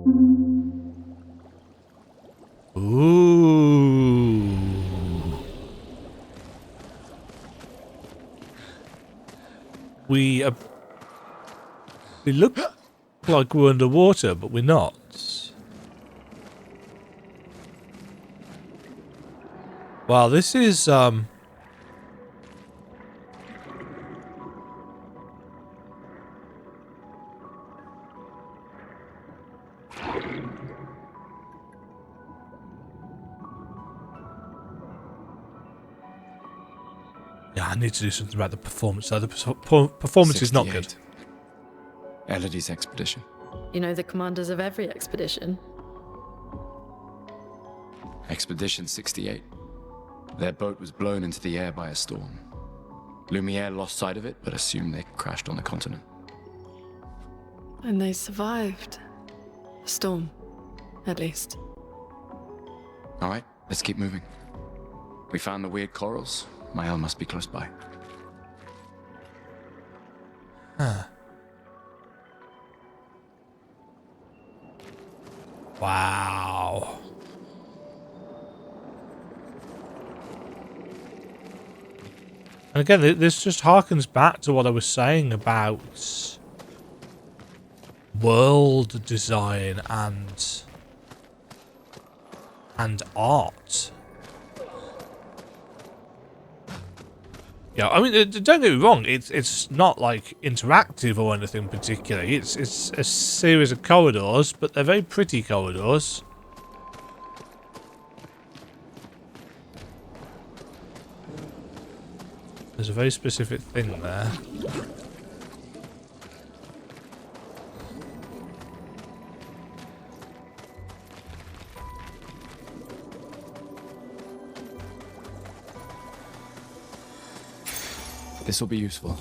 Ooh. We look like we're underwater, but we're not. Wow, this is yeah, I need to do something about the performance. So the performance is not good. Elodie's expedition. You know the commanders of every expedition. Expedition 68. Their boat was blown into the air by a storm. Lumiere lost sight of it, but assumed they crashed on the continent. And they survived. A storm, at least. All right, let's keep moving. We found the weird corals. Maelle must be close by. Huh. Wow. And again, this just harkens back to what I was saying about world design and art. Yeah, I mean, don't get me wrong. It's not like interactive or anything particularly. It's a series of corridors, but they're very pretty corridors. There's a very specific thing there. This will be useful.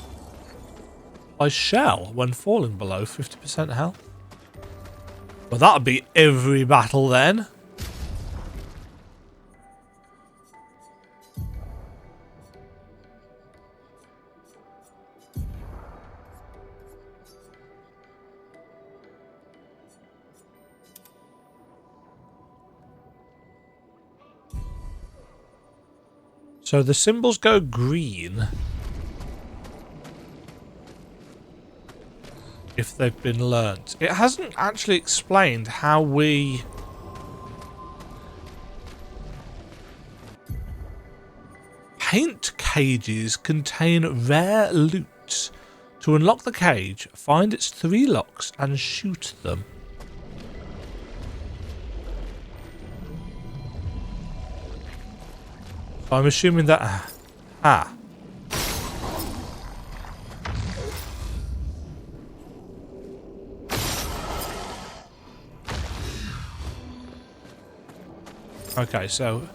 I shall, when falling below 50% health. Well, that'll be every battle then. So the symbols go green if they've been learnt. It hasn't actually explained how we... Paint cages contain rare loot. To unlock the cage, find its 3 locks and shoot them. I'm assuming that... Ah. Okay, so...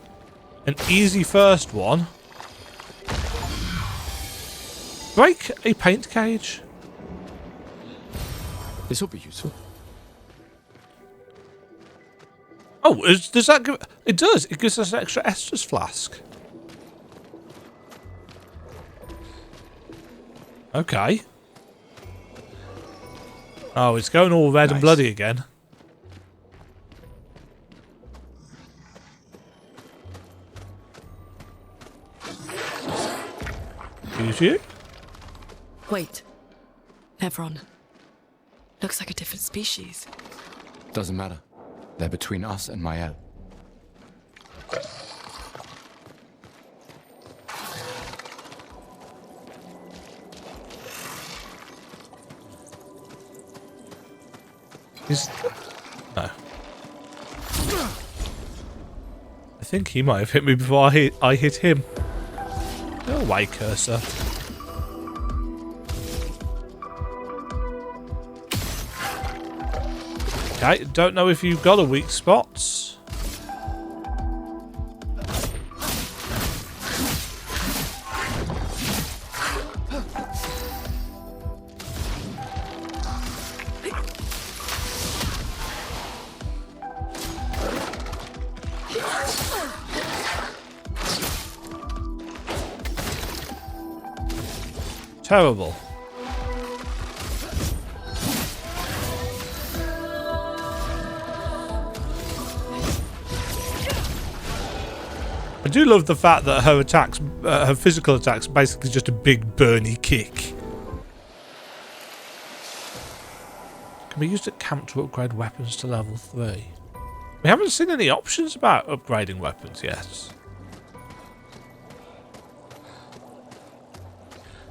An easy first one. Break a paint cage. This will be useful. Oh, does that give... It does. It gives us an extra Estus flask. Okay. Oh, it's going all red and bloody again. Excuse you? Wait. Nevron. Looks like a different species. Doesn't matter. They're between us and Maelle. No. I think he might have hit me before I hit him. Go away, cursor. Okay, don't know if you've got a weak spot. Terrible. I do love the fact that her attacks, her physical attacks, are basically just a big burny kick. Can be used at camp to upgrade weapons to level 3. We haven't seen any options about upgrading weapons yet.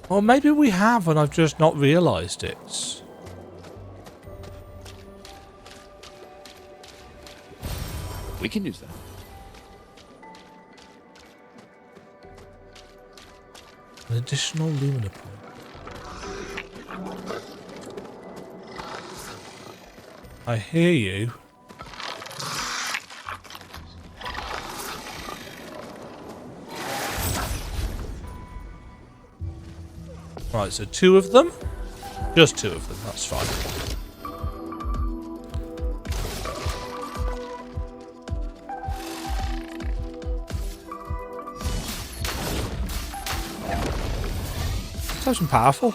Or maybe we have and I've just not realised it. We can use that. An additional Lumina point. I hear you. Right, so 2 of them. Just 2 of them, that's fine. That's some powerful.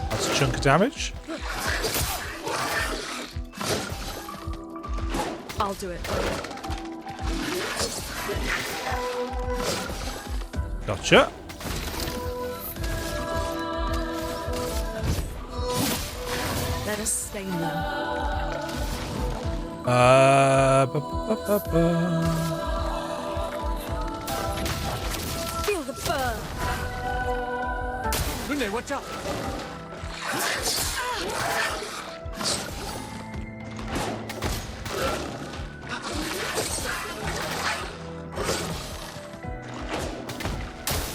That's a chunk of damage. I'll do it. Gotcha. Let us stain them. Feel the burn. Lune, watch out!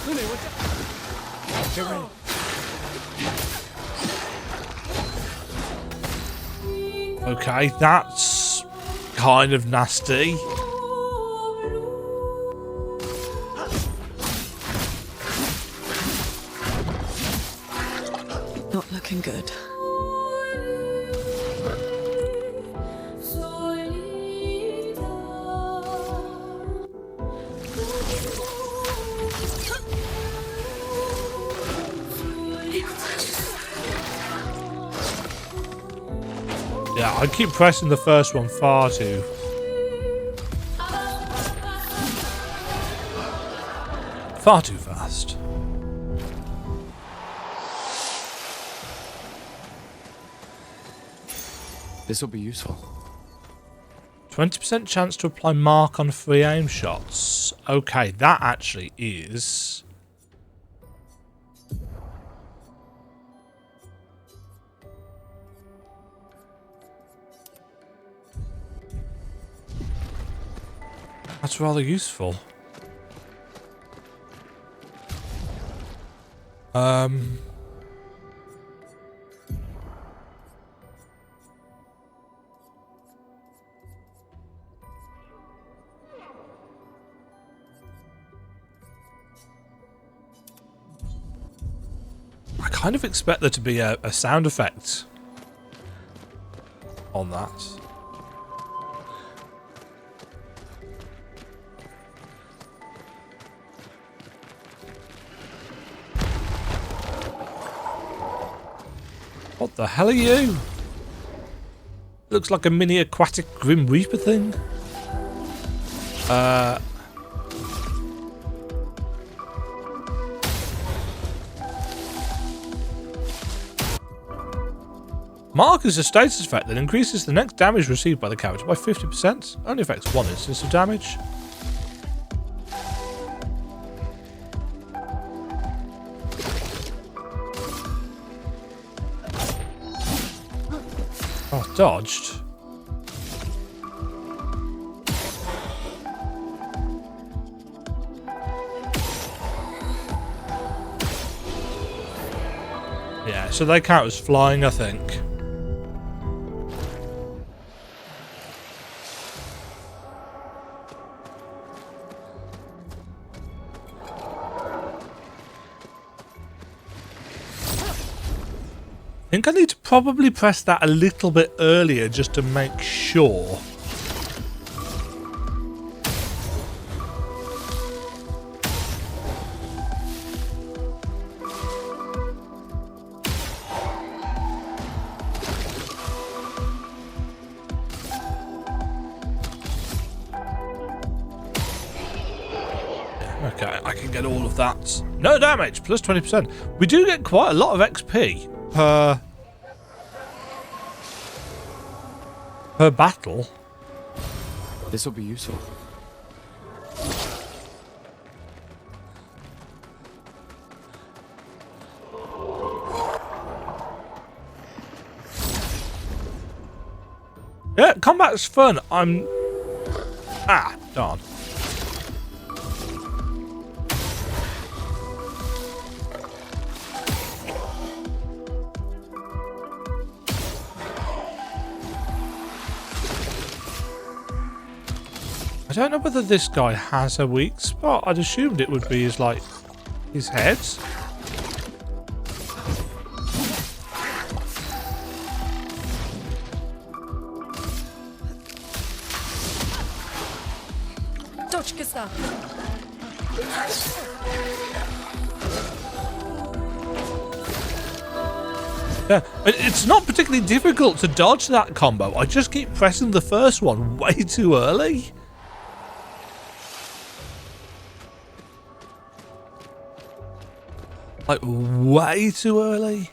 Lune, watch out! Get ready. Okay, that's kind of nasty. Not looking good. Yeah, I keep pressing the first one far too fast. This will be useful. 20% chance to apply mark on free aim shots. Okay, that actually is... That's rather useful. I kind of expect there to be a sound effect on that. What the hell are you? Looks like a mini aquatic Grim Reaper thing. Mark is a status effect that increases the next damage received by the character by 50%. Only affects one instance of damage. Oh, dodged. Yeah, so they count as flying, I think. I think I need to probably press that a little bit earlier just to make sure. Okay, I can get all of that. No damage, plus 20%. We do get quite a lot of XP per battle. This will be useful. Yeah, combat's fun. Ah, darn. I don't know whether this guy has a weak spot. I'd assumed it would be his, like, his head. Dodge, Gustave. Yeah, it's not particularly difficult to dodge that combo. I just keep pressing the first one way too early. Like, way too early.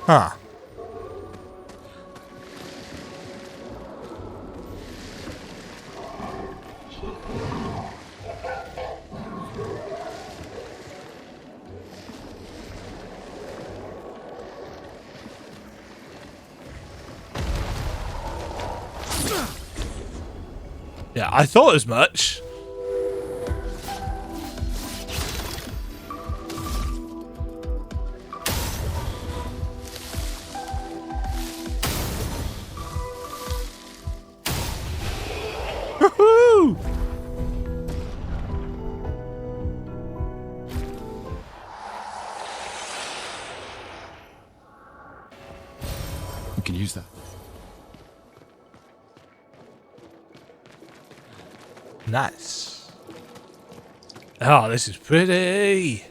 Huh. Yeah, I thought as much. Woohoo! We can use that. Nice. Oh, this is pretty.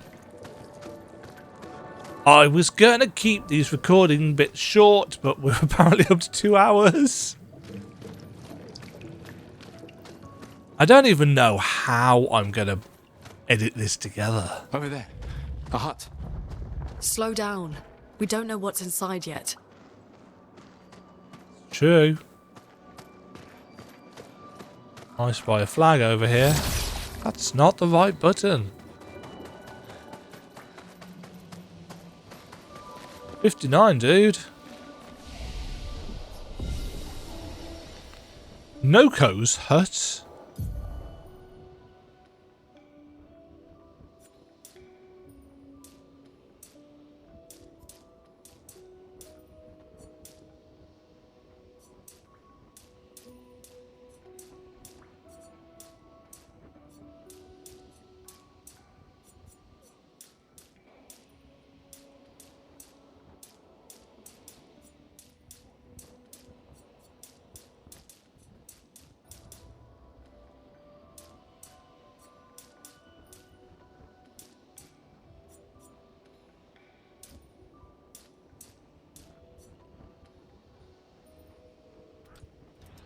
I was gonna keep these recording bits short, but we're apparently up to 2 hours. I don't even know how I'm gonna edit this together. Over there. A hut. Slow down. We don't know what's inside yet. True. I spy a flag over here. That's not the right button. 59, dude. Noco's hut.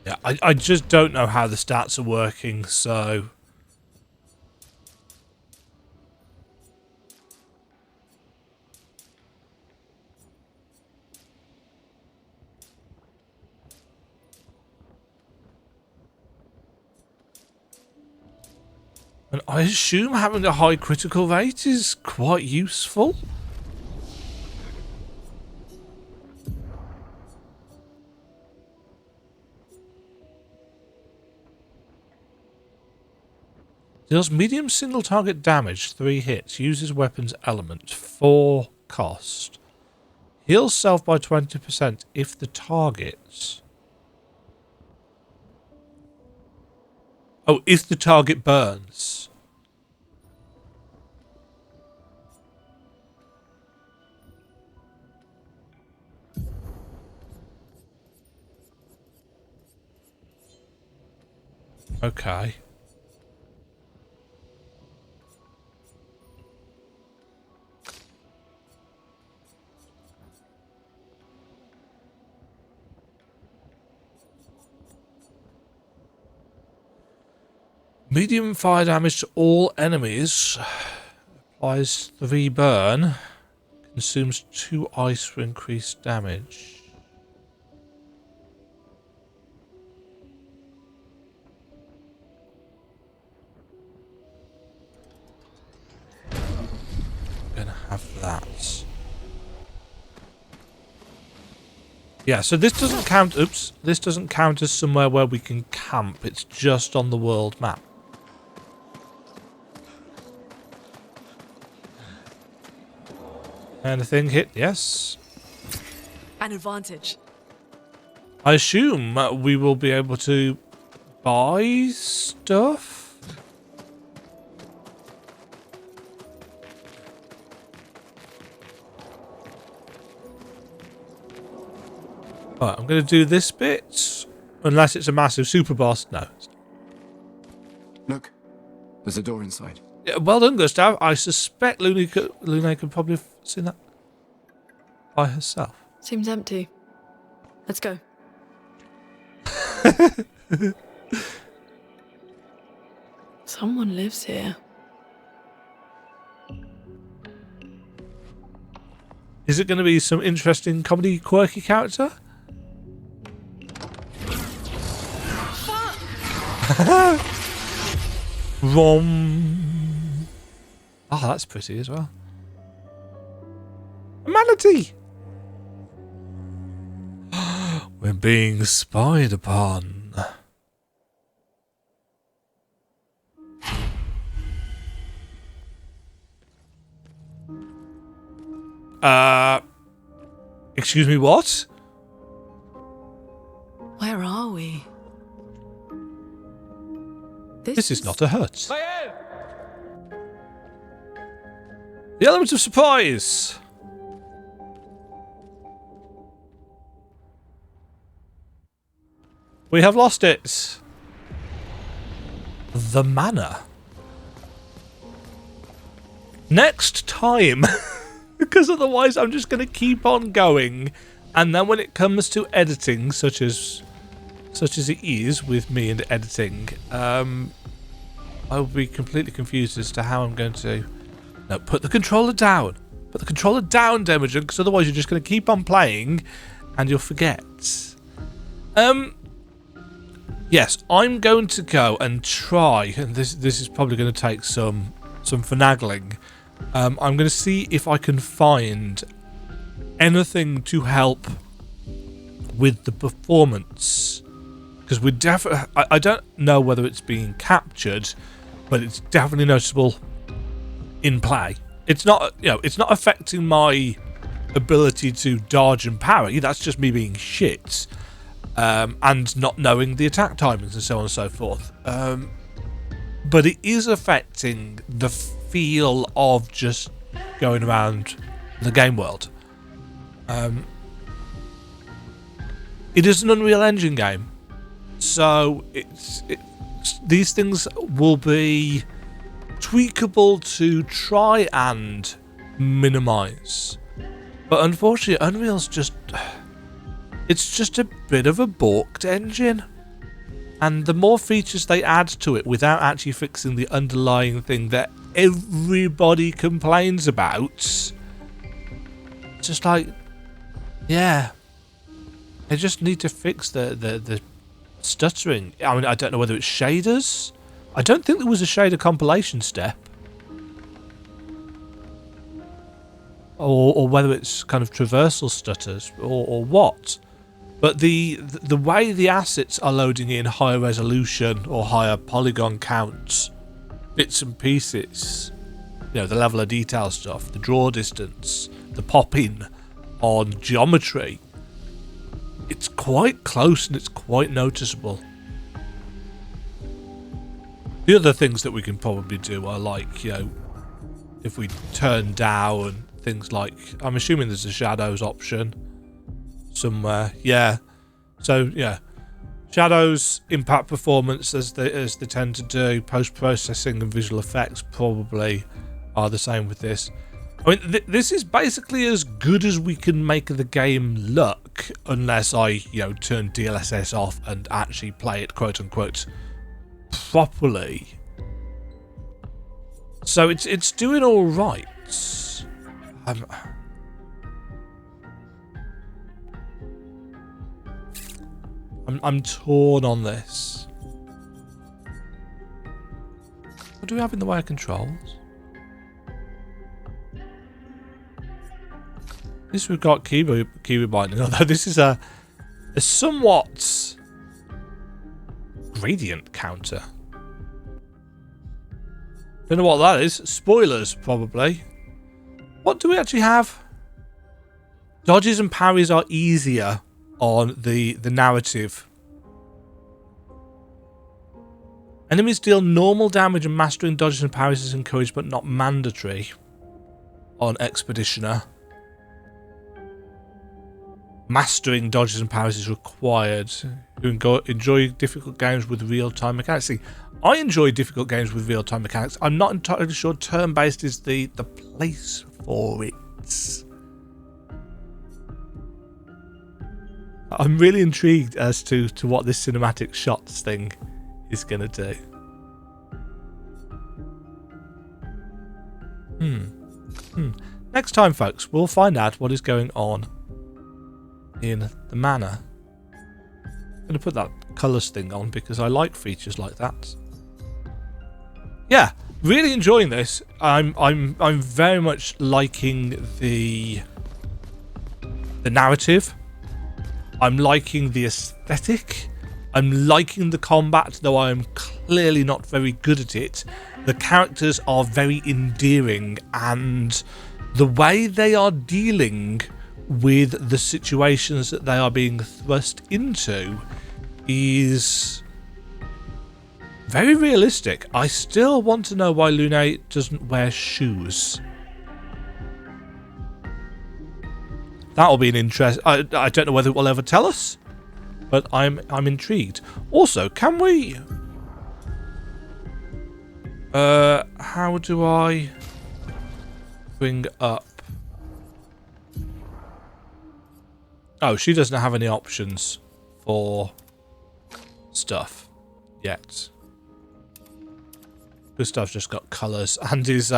Yeah, I just don't know how the stats are working, so... And I assume having a high critical rate is quite useful. Deals medium single target damage, 3 hits. Uses weapons element, 4 cost. Heals self by 20% if the target... Oh, if the target burns. Okay. Medium fire damage to all enemies. Applies 3 burn. Consumes 2 ice for increased damage. Gonna have that. Yeah, so this doesn't count. Oops, this doesn't count as somewhere where we can camp. It's just on the world map. Anything hit? Yes. An advantage. I assume we will be able to buy stuff. Right, I'm going to do this bit, unless it's a massive super boss. No. Look, there's a door inside. Yeah, well done, Gustave. I suspect Lune could probably have seen that by herself. Seems empty. Let's go. Someone lives here. Is it going to be some interesting comedy quirky character? Rom. Oh, that's pretty as well. A manatee. We're being spied upon. Excuse me, what? Where are we? This is not a hut. Maelle! The element of surprise. We have lost it. The Manor. Next time. Because otherwise I'm just going to keep on going. And then when it comes to editing, such as it is with me and editing, I'll be completely confused as to how I'm going to... No, put the controller down. Put the controller down, Demajen, because otherwise you're just going to keep on playing and you'll forget. Yes, I'm going to go and try, and this is probably going to take some finagling. I'm going to see if I can find anything to help with the performance, because we definitely... I don't know whether it's being captured, but it's definitely noticeable in play. It's not, it's not affecting my ability to dodge and parry. That's just me being shit. And not knowing the attack timings and so on and so forth. But it is affecting the feel of just going around the game world. It is an Unreal Engine game, so these things will be tweakable to try and minimise. But unfortunately, Unreal's just... It's just a bit of a balked engine. And the more features they add to it without actually fixing the underlying thing that everybody complains about, it's just like, yeah, they just need to fix the stuttering. I mean, I don't know whether it's shaders. I don't think there was a shader compilation step. Or whether it's kind of traversal stutters or what. But the way the assets are loading in higher resolution or higher polygon count bits and pieces, the level of detail stuff, the draw distance, the pop-in on geometry, it's quite close and it's quite noticeable. The other things that we can probably do are like, if we turn down things like, I'm assuming there's a shadows option somewhere. Yeah. So yeah, shadows impact performance as they tend to do. Post-processing and visual effects probably are the same with this. I mean, this is basically as good as we can make the game look, unless I turn DLSS off and actually play it quote unquote properly. So it's doing all right. I'm torn on this. What do we have in the way of controls? At least we've got keyboard binding, although this is a somewhat gradient counter. Don't know what that is. Spoilers, probably. What do we actually have? Dodges and parries are easier on the narrative. Enemies deal normal damage and mastering dodges and parries is encouraged but not mandatory on Expeditioner. Mastering dodges and parries is required. You enjoy difficult games with real-time mechanics. See, I enjoy difficult games with real-time mechanics. I'm not entirely sure turn-based is the place for it. I'm really intrigued as to what this cinematic shots thing is going to do. Next time, folks, we'll find out what is going on in the manor. I'm going to put that colours thing on because I like features like that. Yeah, really enjoying this. I'm very much liking the narrative. I'm liking the aesthetic. I'm liking the combat, though I am clearly not very good at it. The characters are very endearing, and the way they are dealing with the situations that they are being thrust into is very realistic. I still want to know why Lune doesn't wear shoes. That'll be an interest. I don't know whether it will ever tell us, but I'm intrigued. Also, can we? How do I bring up? Oh, she doesn't have any options for stuff yet. Gustave's just got colours and his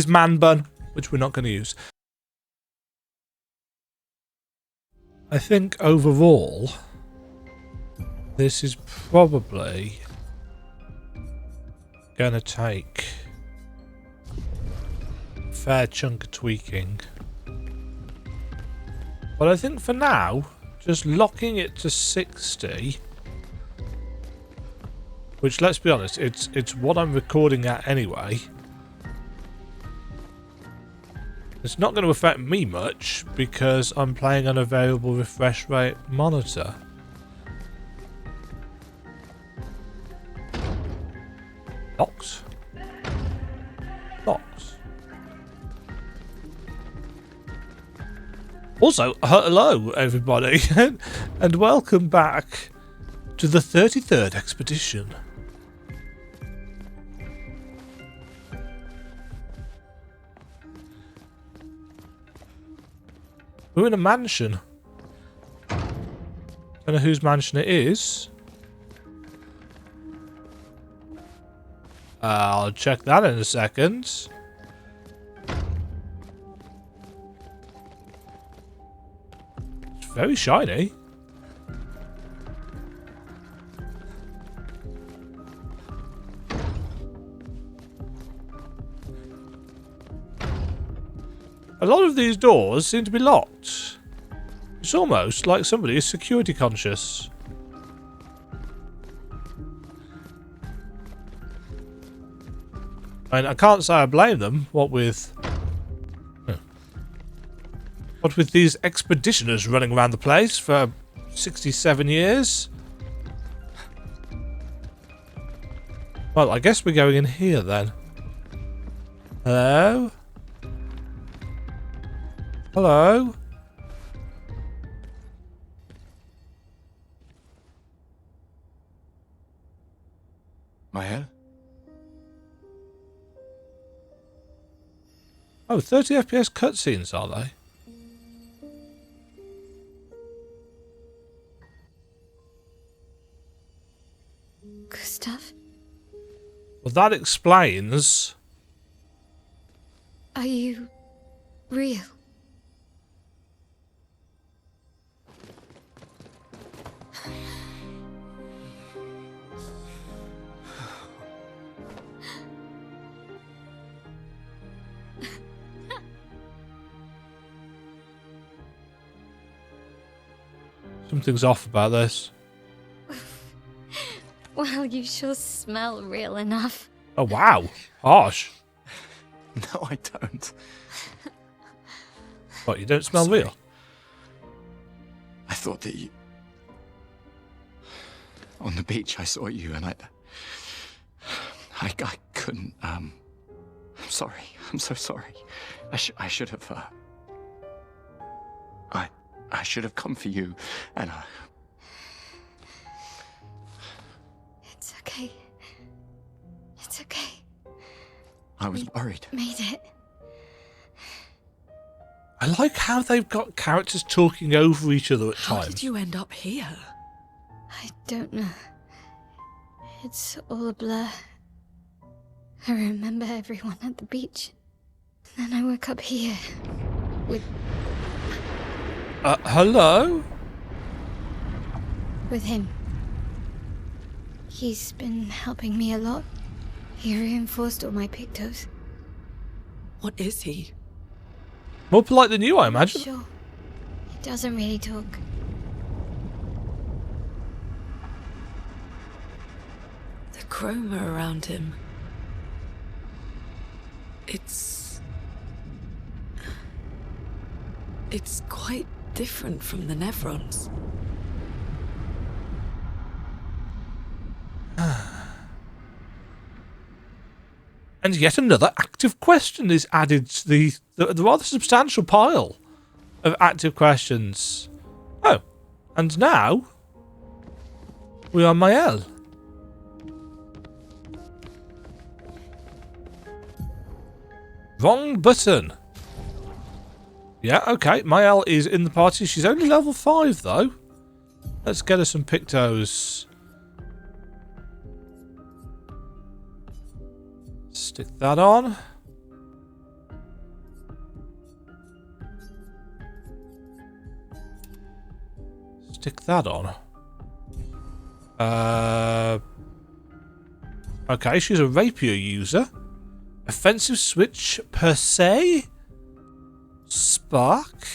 man bun, which we're not going to use. I think overall, this is probably going to take a fair chunk of tweaking. But I think for now, just locking it to 60, which, let's be honest, it's what I'm recording at anyway. It's not going to affect me much because I'm playing on a variable refresh rate monitor. Locks. Locks. Also, hello everybody, and welcome back to the 33rd Expedition. We're in a mansion. Don't know whose mansion it is. I'll check that in a second. It's very shiny. A lot of these doors seem to be locked. It's almost like somebody is security conscious. I mean, I can't say I blame them. What with these expeditioners running around the place for 67 years? Well, I guess we're going in here then. Hello? Hello? Maelle? Oh, 30 FPS cutscenes, are they? Gustave? Well, that explains Are you real? Something's off about this. Well, you sure smell real enough. Oh, wow. Harsh. No, I don't. What, you don't smell Sorry. real? I thought that you... On the beach, I saw you, and I couldn't, I'm sorry. I'm so sorry. I should have, I should have come for you, and It's okay. It's okay. I was worried. Made it. I like how they've got characters talking over each other at How times. did you end up here? I don't know. It's all a blur. I remember everyone at the beach. Then I woke up here. Hello? With him. He's been helping me a lot. He reinforced all my pictos. What is he? More polite than you, I imagine. Sure. He doesn't really talk. The chroma around him. It's quite different from the Nevrons. And yet another active question is added to the rather substantial pile of active questions. Oh, and now we are Maelle. Wrong button. Yeah, okay. Maelle is in the party. She's only level 5, though. Let's get her some pictos. Stick that on. Stick that on. Okay, she's a rapier user. Offensive switch per se? Spark?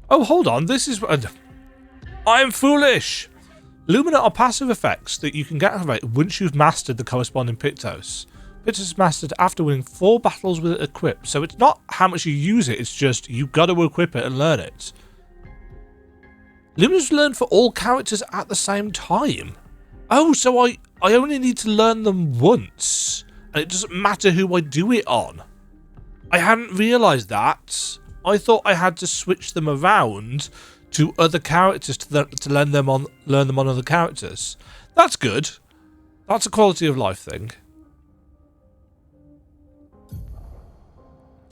Oh, hold on. This is... I'm foolish! Lumina are passive effects that you can get activated once you've mastered the corresponding Pictos. Pictos is mastered after winning 4 battles with it equipped, so it's not how much you use it, it's just you've got to equip it and learn it. Lumina's learned for all characters at the same time. Oh, so I only need to learn them once, and it doesn't matter who I do it on. I hadn't realised that. I thought I had to switch them around to other characters to learn them on other characters. That's good. That's a quality of life thing.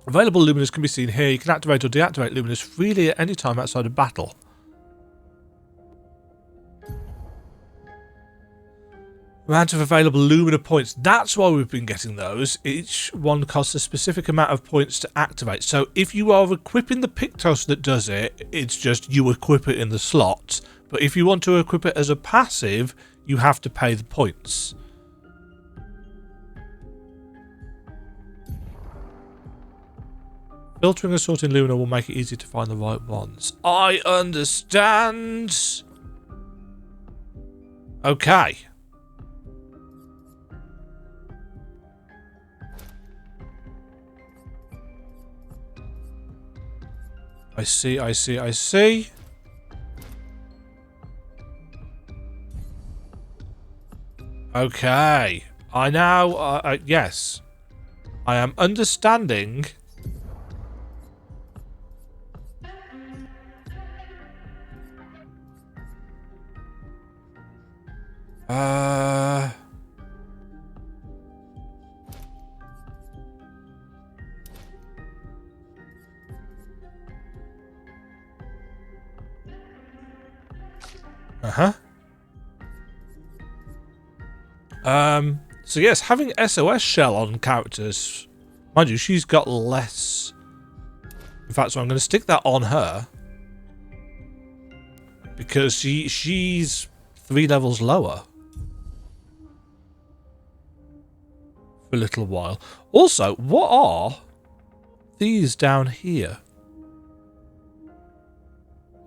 Available luminous can be seen here. You can activate or deactivate luminous freely at any time outside of battle. Amount of available Lumina points. That's why we've been getting those. Each one costs a specific amount of points to activate. So if you are equipping the Pictos that does it, it's just you equip it in the slot. But if you want to equip it as a passive, you have to pay the points. Filtering and sorting Lumina will make it easy to find the right ones. I understand. Okay. I see. Okay. I now, yes. I am understanding. Uh-huh. So yes, having SOS shell on characters, mind you, she's got less. In fact, so I'm going to stick that on her because she's 3 levels lower for a little while. Also, what are these down here?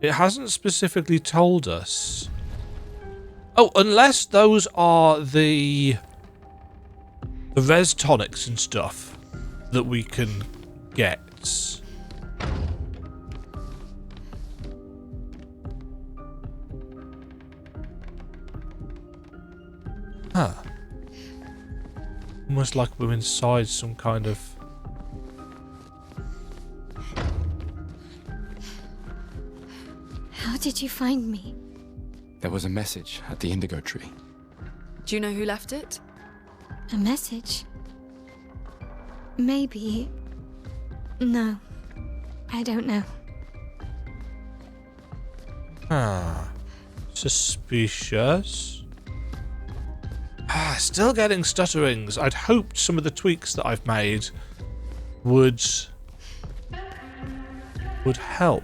It hasn't specifically told us. Oh, unless those are the res tonics and stuff that we can get. Huh. Almost like we're inside some kind of... How did you find me? There was a message at the indigo tree. Do you know who left it? A message? Maybe. No. I don't know. Ah. Suspicious. Ah, still getting stutterings. I'd hoped some of the tweaks that I've made would help.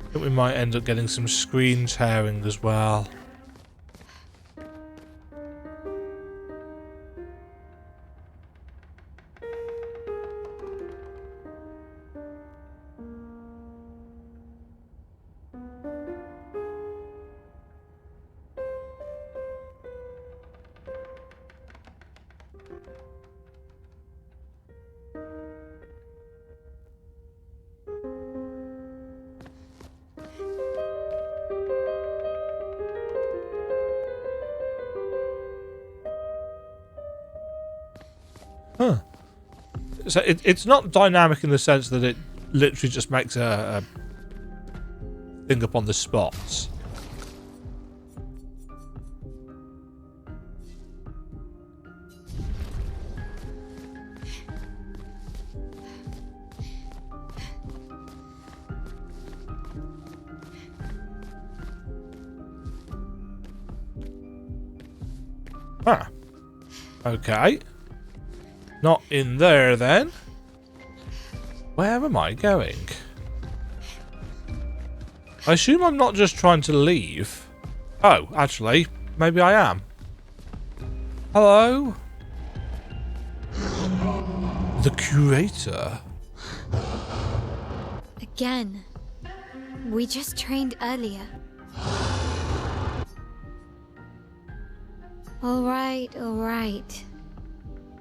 I think we might end up getting some screen tearing as well. Huh. So it's not dynamic in the sense that it literally just makes a thing up on the spot. Ah. Okay. Not in there, then. Where am I going? I assume I'm not just trying to leave. Oh, actually, maybe I am. Hello? The curator. Again. We just trained earlier. All right.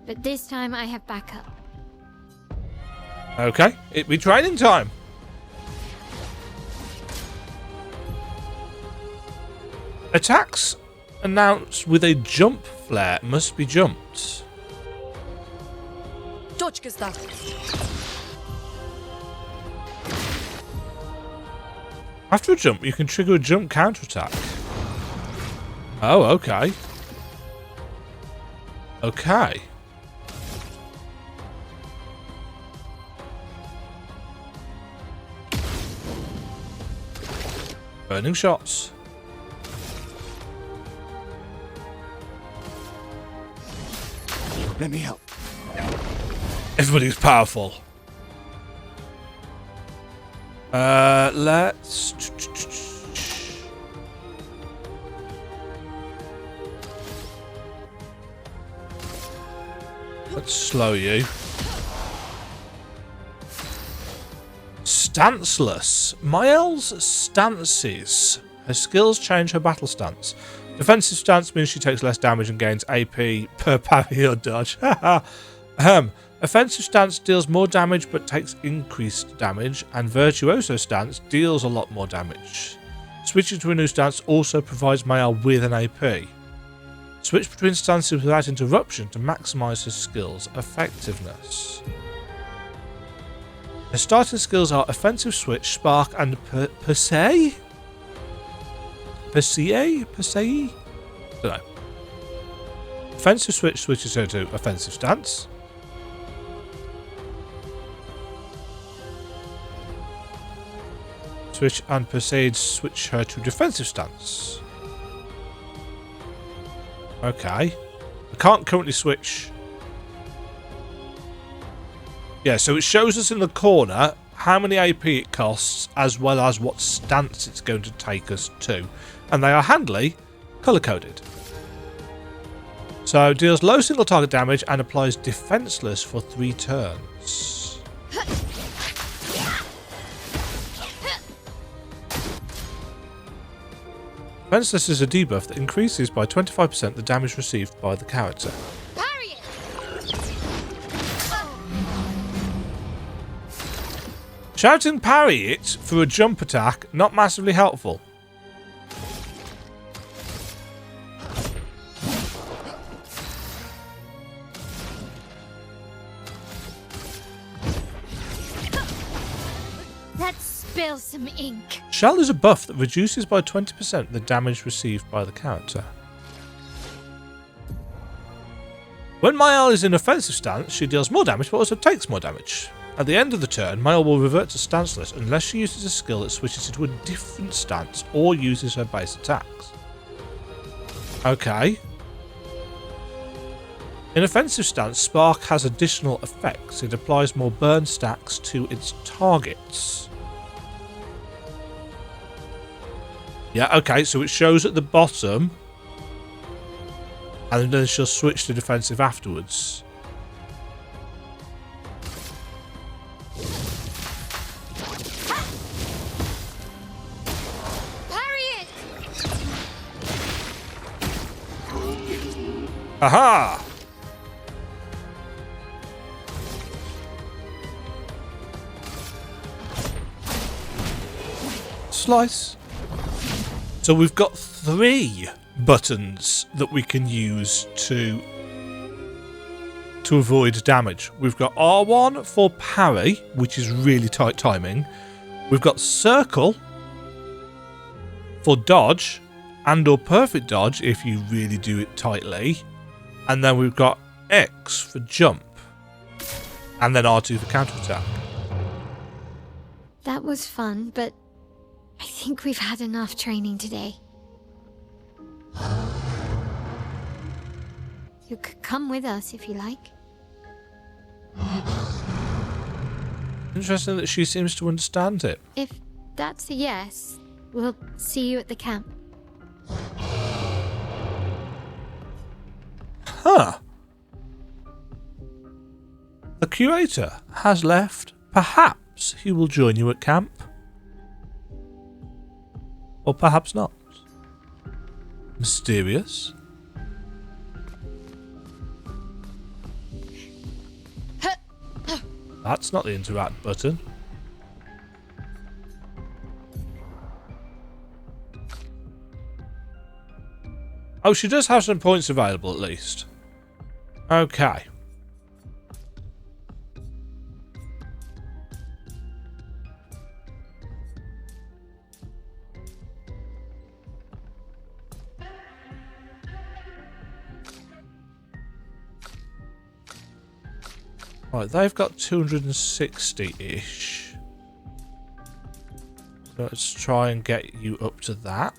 But this time I have backup. Okay, it be training time. Attacks announced with a jump flare must be jumped. Dodge, Gustave. After a jump, you can trigger a jump counterattack. Oh, okay. Okay. Burning shots. Let me help. Everybody's powerful. Let's... Let's slow you. Stanceless. Maelle's stances. Her skills change her battle stance. Defensive stance means she takes less damage and gains AP per parry or dodge. Offensive stance deals more damage but takes increased damage, and Virtuoso stance deals a lot more damage. Switching to a new stance also provides Maelle with an AP. Switch between stances without interruption to maximise her skills' effectiveness. Her starting skills are Offensive Switch, Spark, and Persei? Persei? Don't know. Offensive switch switches her to offensive stance. Switch and Perseid switch her to defensive stance. Okay. I can't currently switch. Yeah, so it shows us in the corner how many AP it costs as well as what stance it's going to take us to. And they are handily colour-coded. So deals low single target damage and applies defenceless for 3 turns. Defenceless is a debuff that increases by 25% the damage received by the character. Parry it! Shouting parry it for a jump attack, not massively helpful. Let's spill some ink. Shell is a buff that reduces by 20% the damage received by the character. When Maelle is in offensive stance, she deals more damage but also takes more damage. At the end of the turn, Maelle will revert to stanceless unless she uses a skill that switches into a different stance or uses her base attacks. Okay. In offensive stance, Spark has additional effects. It applies more burn stacks to its targets. Yeah, okay, so it shows at the bottom, and then she'll switch to defensive afterwards. Parry it! Aha! Slice. So we've got 3 buttons that we can use to avoid damage. We've got R1 for parry, which is really tight timing. We've got circle for dodge and or perfect dodge if you really do it tightly. And then we've got X for jump. And then R2 for counterattack. That was fun, but I think we've had enough training today. You could come with us if you like. Interesting that she seems to understand it. If that's a yes, we'll see you at the camp. Huh. The curator has left. Perhaps he will join you at camp. Or perhaps not. Mysterious. That's not the interact button. Oh, she does have some points available at least. Okay. Right, they've got 260-ish. So let's try and get you up to that.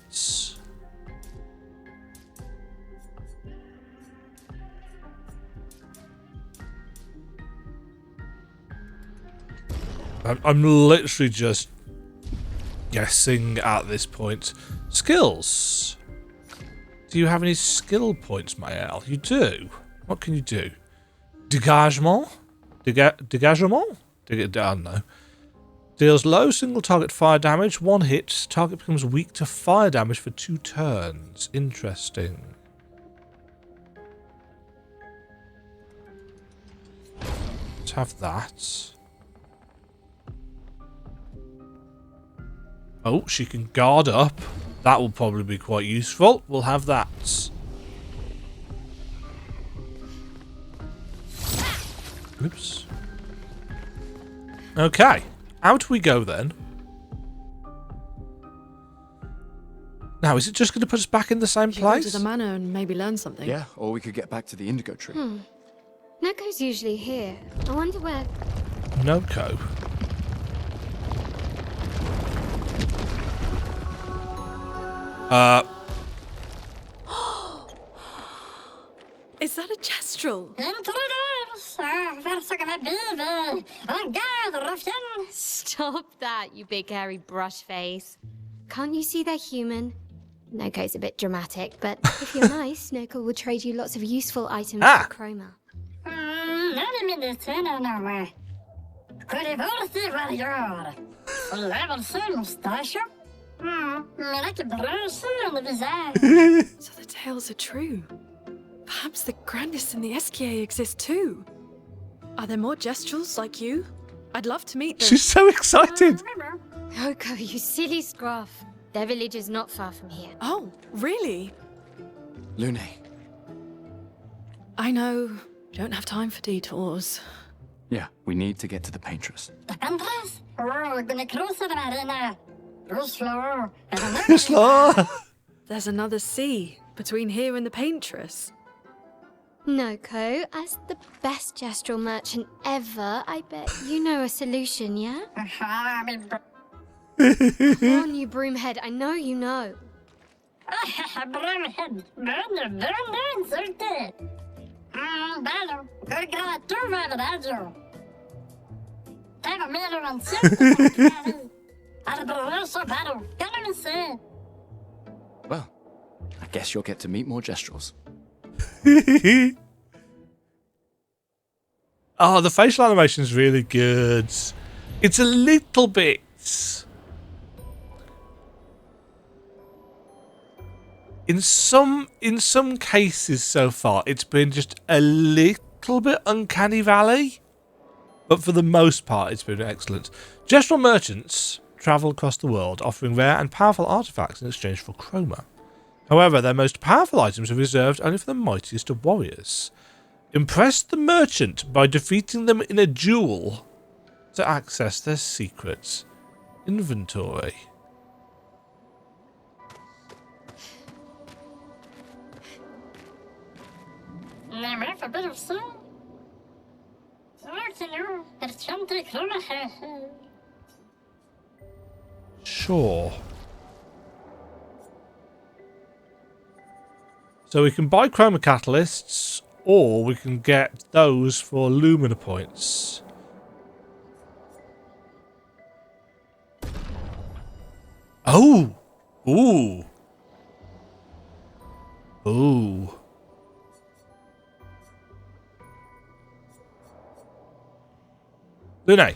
I'm literally just guessing at this point. Skills. Do you have any skill points, Maelle? You do. What can you do? Dégagement? Dégagement? I don't know. Deals low single target fire damage. 1 hit. Target becomes weak to fire damage for 2 turns. Interesting. Let's have that. Oh, she can guard up. That will probably be quite useful. We'll have that. Oops. Okay. Out we go then. Now, is it just going to put us back in the same Should go to place? the manor and maybe learn something. Yeah, or we could get back to the indigo tree. Noco's usually here. I wonder where... Noco. Is that a gestural? Stop that, you big hairy brush face. Can't you see they're human? Noco's a bit dramatic, but if you're nice, Noco will trade you lots of useful items for chroma. So the tales are true. Perhaps the grandest in the SKA exist too. Are there more gestuals like you? I'd love to meet them. She's so excited. Noco, you silly scruff. Their village is not far from here. Oh, really? Lune. I know. Don't have time for detours. Yeah, we need to get to the Paintress. Slow. There's another sea between here and the Paintress. Noco, as the best gestural merchant ever, I bet you know a solution, yeah? Come on, you broomhead, I know you know. Well, I guess you'll get to meet more gestrels. Oh, the facial animation is really good. It's a little bit... In some cases so far, it's been just a little bit uncanny valley. But for the most part, it's been excellent. Gestural merchants travel across the world, offering rare and powerful artifacts in exchange for chroma. However, their most powerful items are reserved only for the mightiest of warriors. Impress the merchant by defeating them in a duel to access their secret inventory. Sure. So we can buy chroma catalysts, or we can get those for lumina points. Oh! Ooh! Ooh. Lune.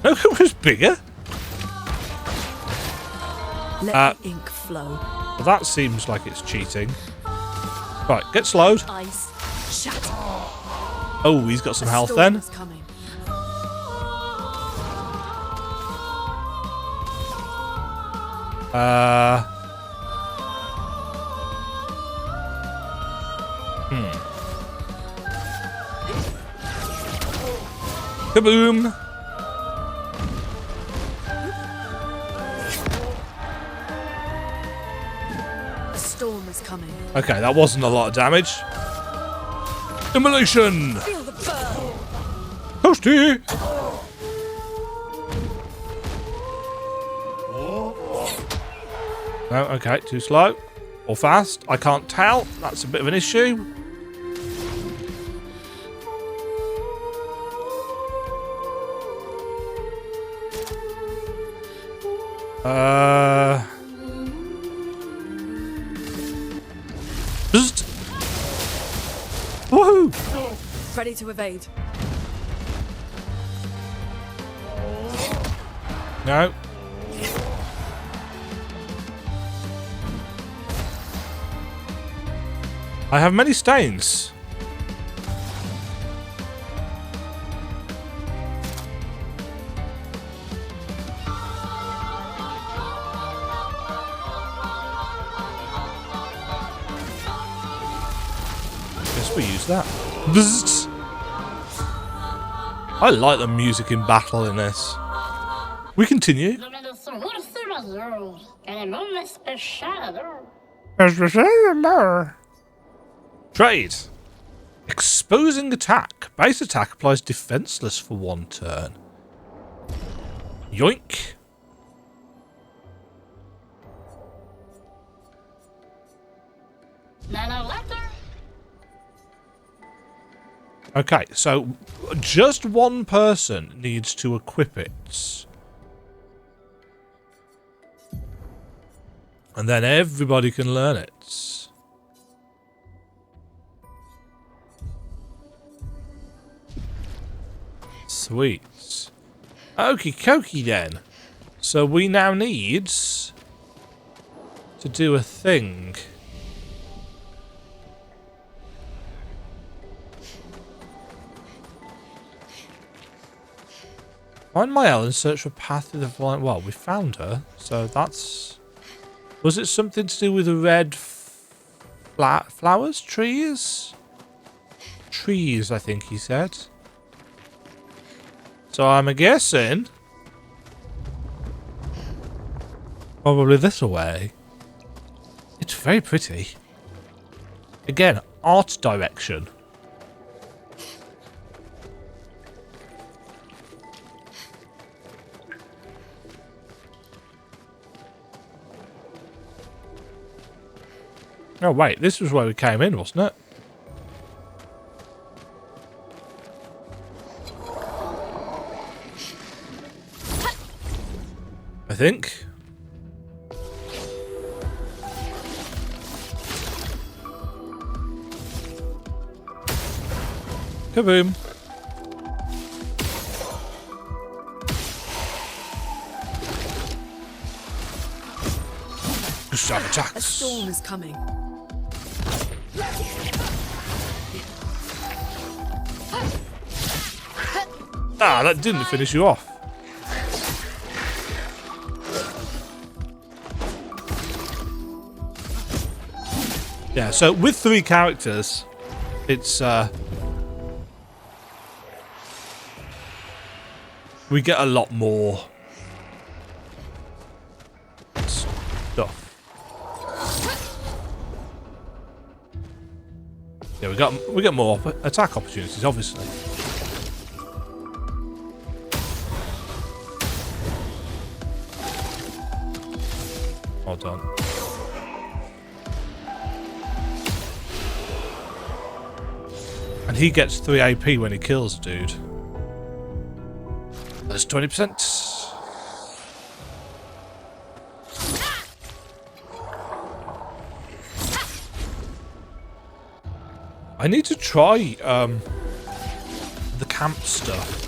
Noco was bigger. Let the ink flow. Well, that seems like it's cheating. Right, get slowed. Ice. Shut. Oh, he's got some health Storm then. is coming. Kaboom! A storm is coming. Okay, that wasn't a lot of damage. Immolation! Feel the burn. Toasty! No, okay, too slow. Or fast, I can't tell. That's a bit of an issue. Bzzzt. Woohoo! Ready to evade. No. I have many stains. Guess we use that. Bzzzt. I like the music in battle in this. We continue. Trade. Exposing attack. Base attack applies defenseless for 1 turn. Yoink. Okay, so just 1 person needs to equip it. And then everybody can learn it. Sweet. Okie dokie then. So we now need to do a thing. Find Maelle and search for path through the vine. Well, we found her, so that's... Was it something to do with the red flowers? Trees? Trees, I think he said. So I'm guessing... Probably this way. It's very pretty. Again, art direction. Oh wait, this was where we came in, wasn't it? I think. Kaboom. Gustave attacks. A storm is coming. Ah, that didn't finish you off. Yeah, so with 3 characters, it's we get a lot more stuff. Yeah, we got more attack opportunities, obviously. Well done. And he gets 3 AP when he kills a dude. That's 20%. I need to try the camp stuff.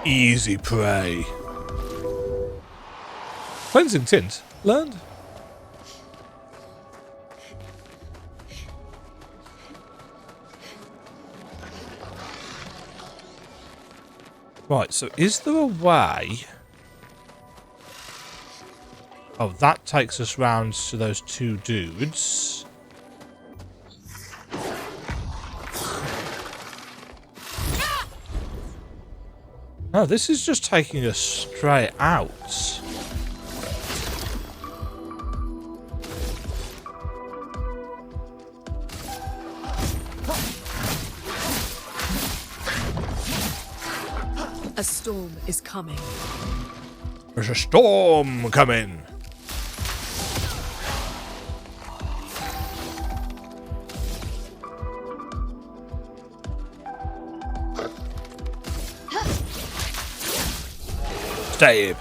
Easy prey. Cleansing tint. Learned. Right, so is there a way... Oh, that takes us round to those 2 dudes. No, this is just taking us straight out. A storm is coming. There's a storm coming. Stab.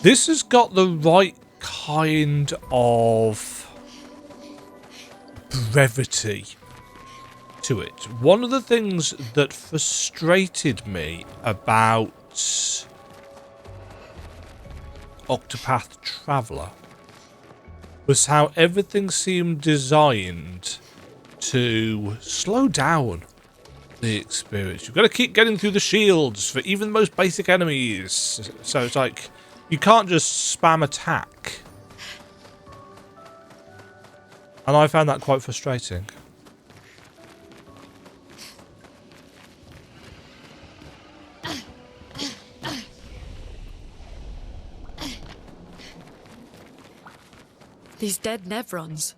This has got the right kind of brevity to it. One of the things that frustrated me about Octopath Traveler was how everything seemed designed to slow down the experience. You've got to keep getting through the shields for even the most basic enemies. So it's like, you can't just spam attack. And I found that quite frustrating. These dead Nevrons.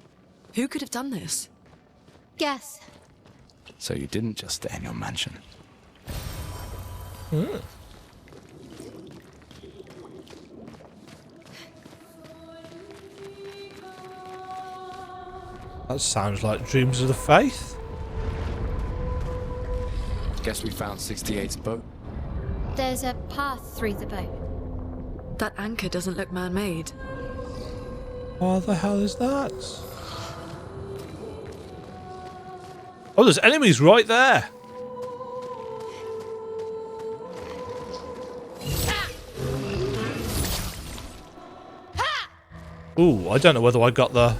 Who could have done this? Guess. So you didn't just stay in your mansion. That sounds like Dreams of the Faith. Guess we found 68's boat. There's a path through the boat. That anchor doesn't look man-made. What the hell is that? Oh, there's enemies right there. Ooh, I don't know whether I got the...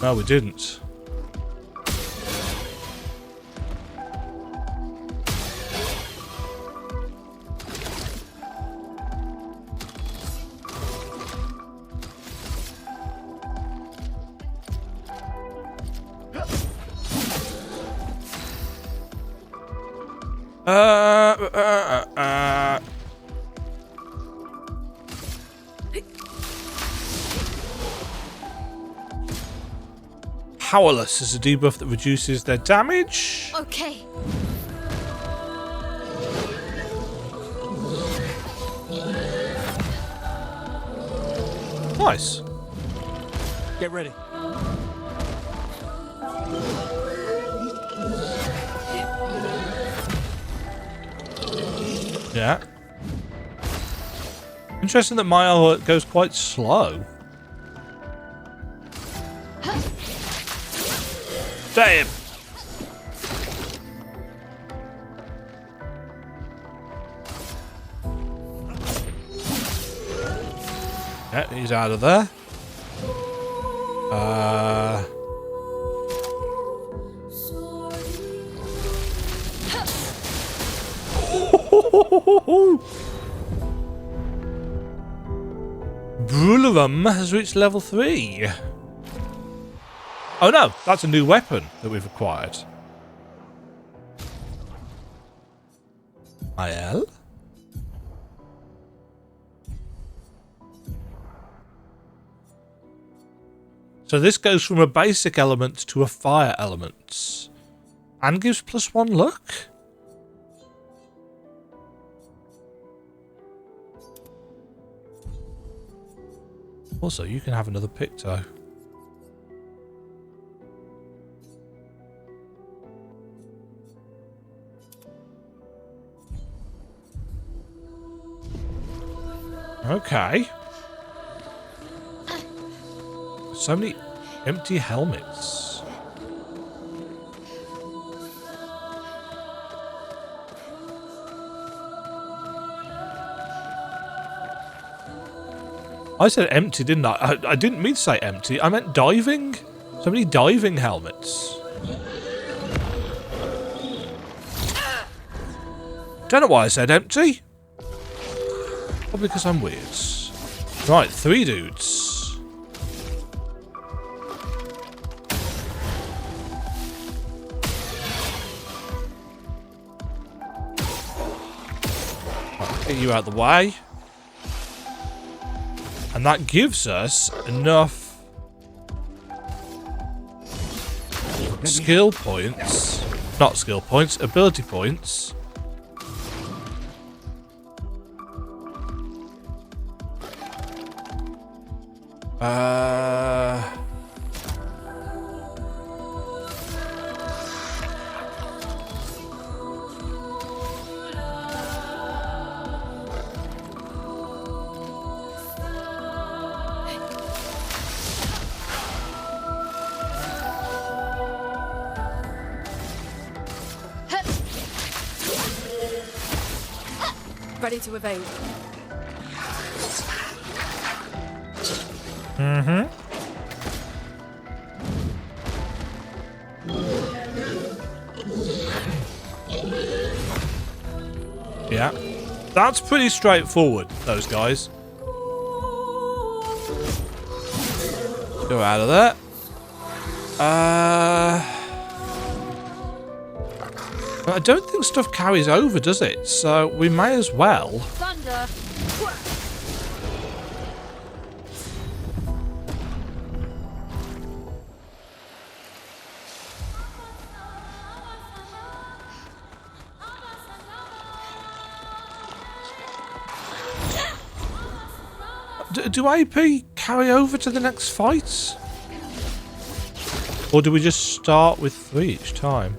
No, we didn't. Powerless is a debuff that reduces their damage. Okay. Nice. Get ready. Yeah. Interesting that Maelle goes quite slow. Damn. Yeah, he's out of there. Brularum has reached level 3. Oh no, that's a new weapon that we've acquired. Maelle? So this goes from a basic element to a fire element. And gives +1 luck? Also, you can have another Picto. Okay. So many empty helmets. I said empty, didn't I? I didn't mean to say empty. I meant diving. So many diving helmets. Don't know why I said empty. Probably because I'm weird. Right, 3 dudes. Right, get you out of the way. And that gives us enough skill points. Not skill points, ability points. Ready to evade. Yeah. That's pretty straightforward, those guys. Go out of there. I don't think stuff carries over, does it? So we may as well. Thunder. Do AP carry over to the next fight? Or do we just start with 3 each time?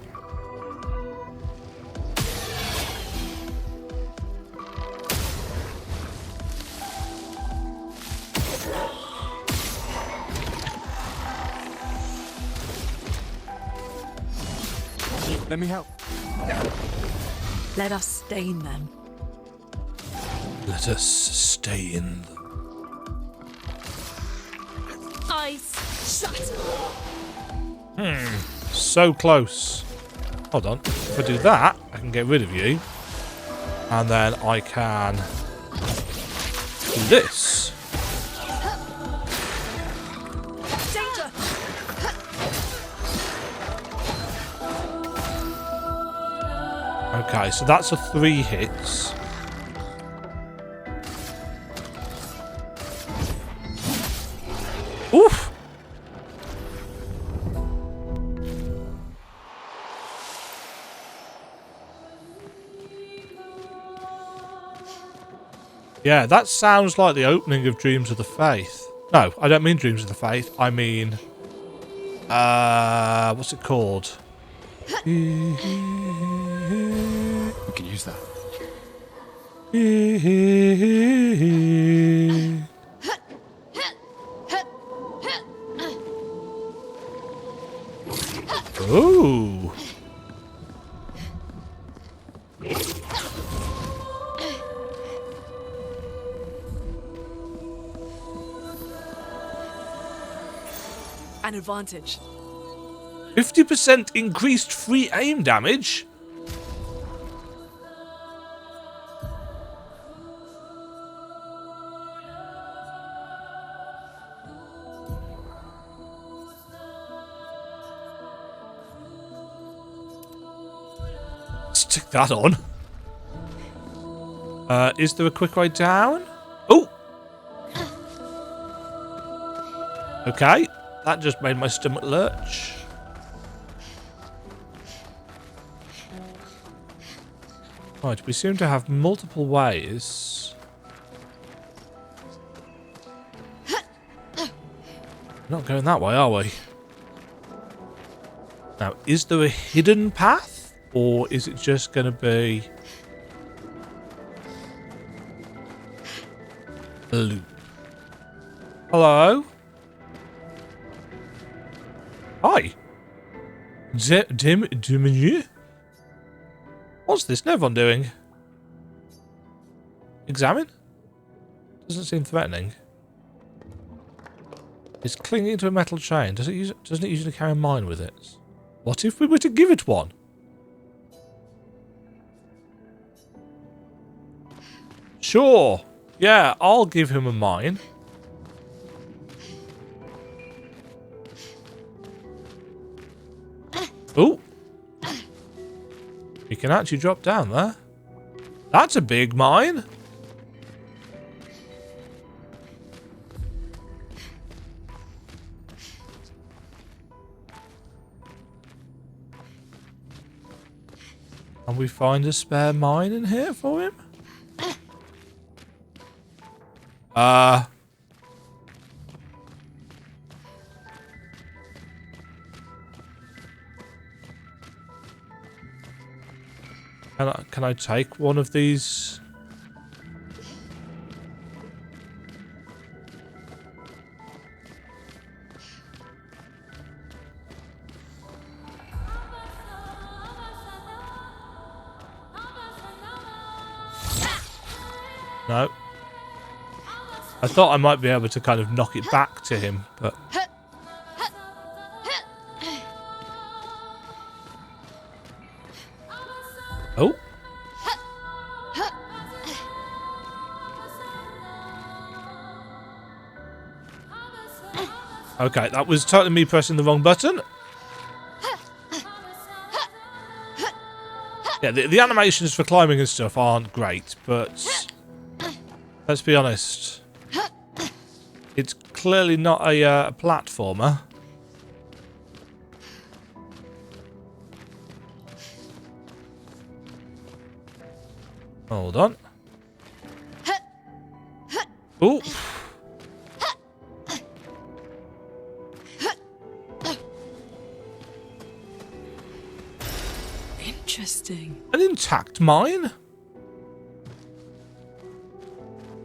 Let me help. Let us stain them. Let us stay in them. Ice shut. So close. Hold on. If I do that, I can get rid of you. And then I can do this. Danger. Okay, so that's a 3 hits. Oof! Yeah, that sounds like the opening of Dreams of the Faith. No, I don't mean Dreams of the Faith. I mean... what's it called? We can use that. Ooh. An advantage. 50% increased free aim damage? Stick that on. Is there a quick way down? Oh! Okay. That just made my stomach lurch. Right, we seem to have multiple ways. We're not going that way, are we? Now, is there a hidden path? Or is it just going to be a loop? Hello? Hi. Demajen? What's this Nevon doing? Examine? Doesn't seem threatening. It's clinging to a metal chain. Doesn't it usually carry a mine with it? What if we were to give it one? Sure. Yeah, I'll give him a mine. Oh. You can actually drop down there. That's a big mine. Can we find a spare mine in here for him? Can I take one of these? No. I thought I might be able to kind of knock it back to him, but... Oh. Okay, that was totally me pressing the wrong button. Yeah, the animations for climbing and stuff aren't great, but let's be honest. It's clearly not a platformer. Hold on. Ooh. Interesting. An intact mine?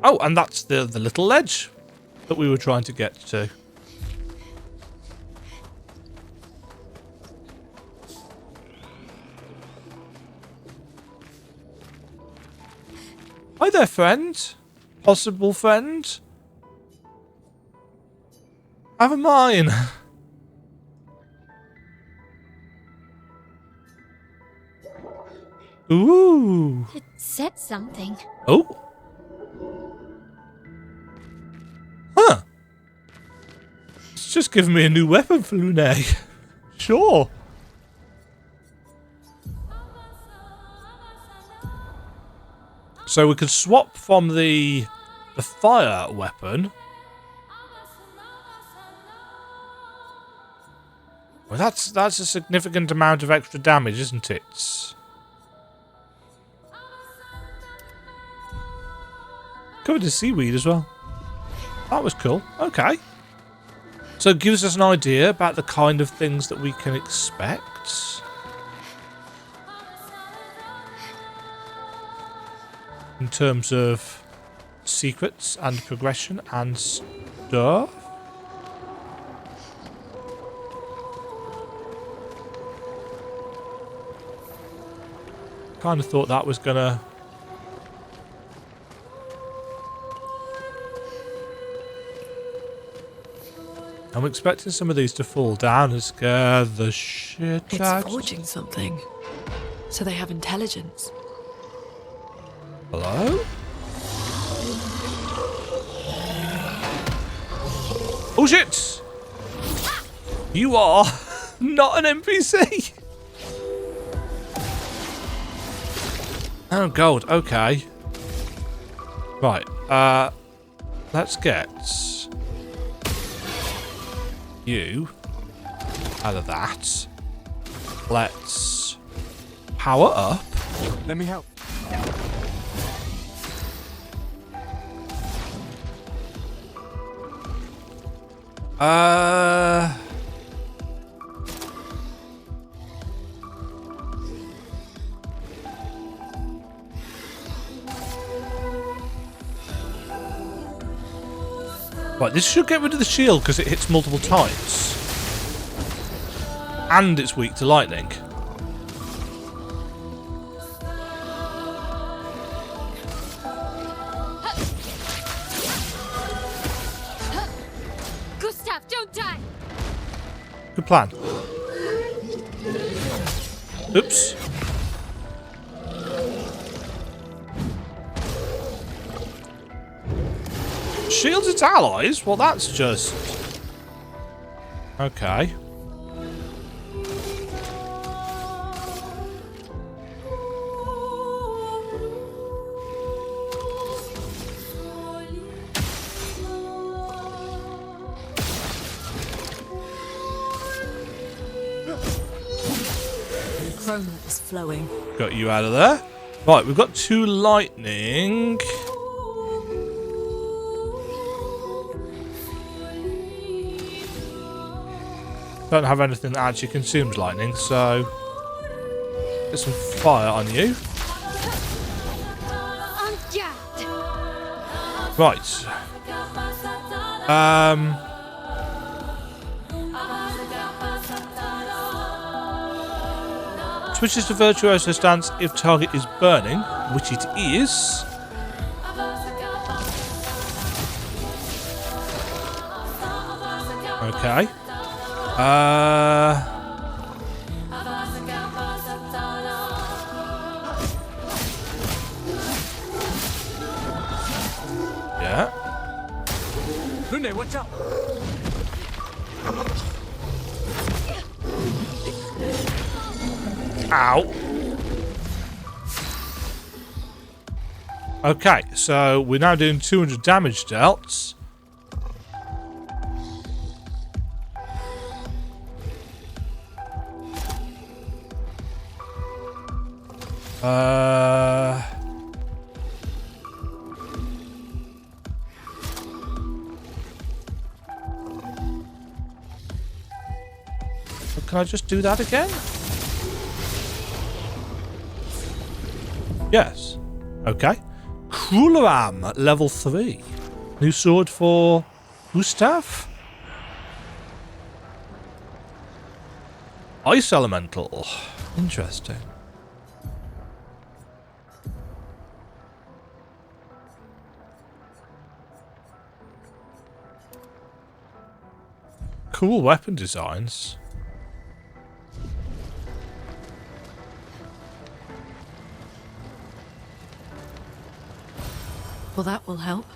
Oh, and that's the little ledge that we were trying to get to. Hi there, friend. Possible friend. Have a mine. Ooh. It said something. Oh. Huh. It's just given me a new weapon for Lune. Sure. So we could swap from the fire weapon. Well, that's a significant amount of extra damage, isn't it? Covered in seaweed as well. That was cool. Okay. So it gives us an idea about the kind of things that we can expect. In terms of secrets and progression and stuff. Kind of thought that was gonna... I'm expecting some of these to fall down and scare the shit out. It's forging something. So they have intelligence. Hello? Oh shit! You are not an NPC! Oh god, okay. Right, let's get you out of that. Let's power up. Let me help. Right, this should get rid of the shield because it hits multiple times. And it's weak to lightning. Gustave, don't die! Good plan. Oops. Shields its allies? Well, that's just... Okay. Chroma is flowing. Got you out of there. Right, we've got 2 lightning. Don't have anything that actually consumes lightning, so get some fire on you. Right. Switches to Virtuoso stance if target is burning, which it is. Okay. Yeah. Lune, watch out! Ow. Okay, so we're now doing 200 damage dealt. Can I just do that again? Yes. Okay. Cruelam, level 3. New sword for Gustave? Ice elemental. Interesting. Cool weapon designs. Well, that will help.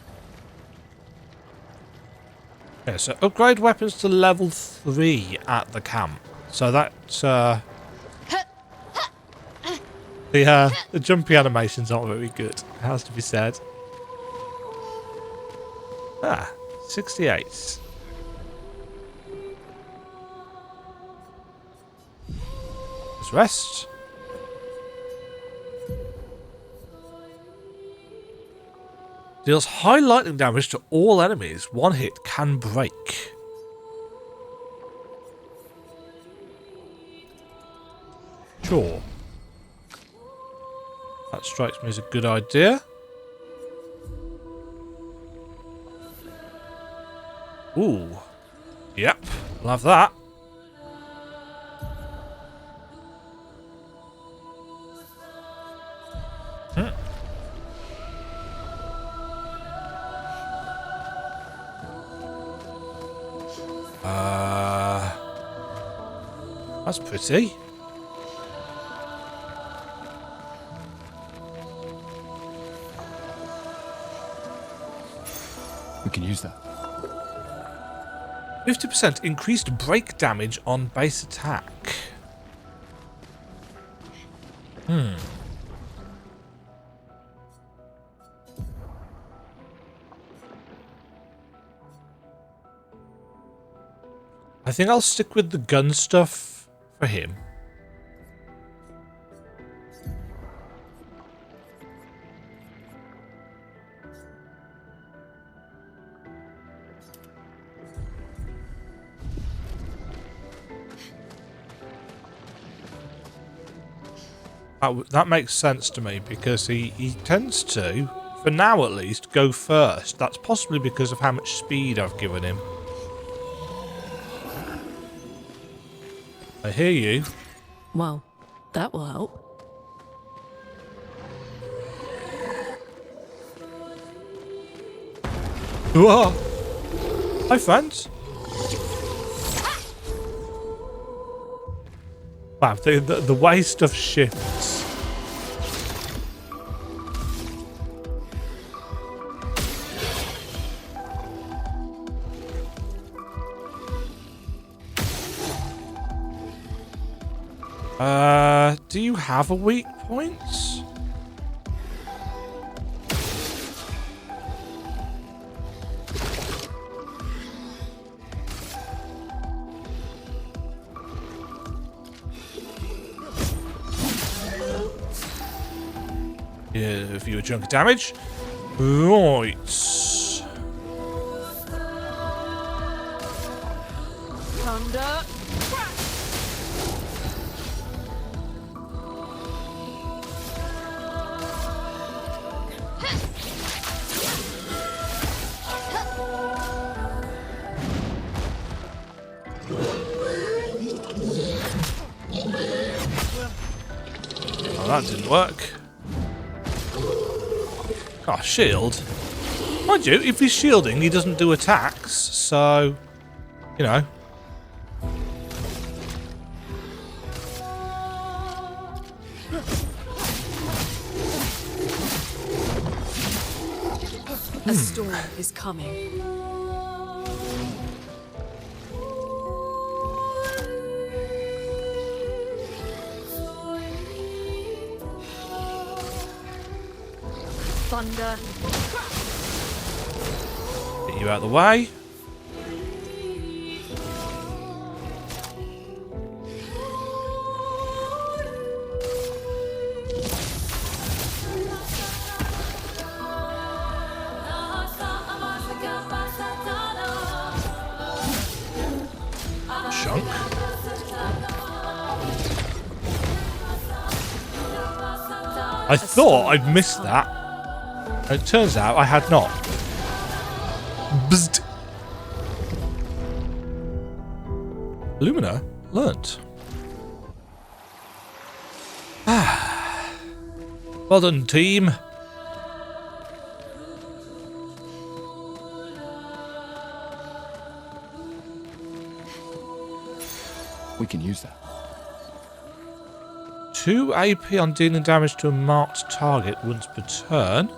Yeah, so upgrade weapons to level 3 at the camp. So that the jumpy animations aren't very good. It has to be said. 68. Let's rest. Deals high lightning damage to all enemies. One hit can break. Sure. That strikes me as a good idea. Ooh. Yep. Love that. That's pretty. We can use that. 50% increased break damage on base attack. I think I'll stick with the gun stuff for him. That makes sense to me because he tends to, for now at least, go first. That's possibly because of how much speed I've given him. I hear you. Well, that will help. Whoa! Hi, friends. Wow, the way stuff shifts. Do you have a weak point? Yeah, if you were chunk of damage. Right. Thunder. Oh, that didn't work. Oh, shield. Mind you, if he's shielding, he doesn't do attacks, so, you know. A storm is coming. thunder. Get you out of the way. Chunk. I thought I'd missed that. It turns out I had not. Bzzzt. Lumina learnt. Well done, team. We can use that. 2 AP on dealing damage to a marked target once per turn.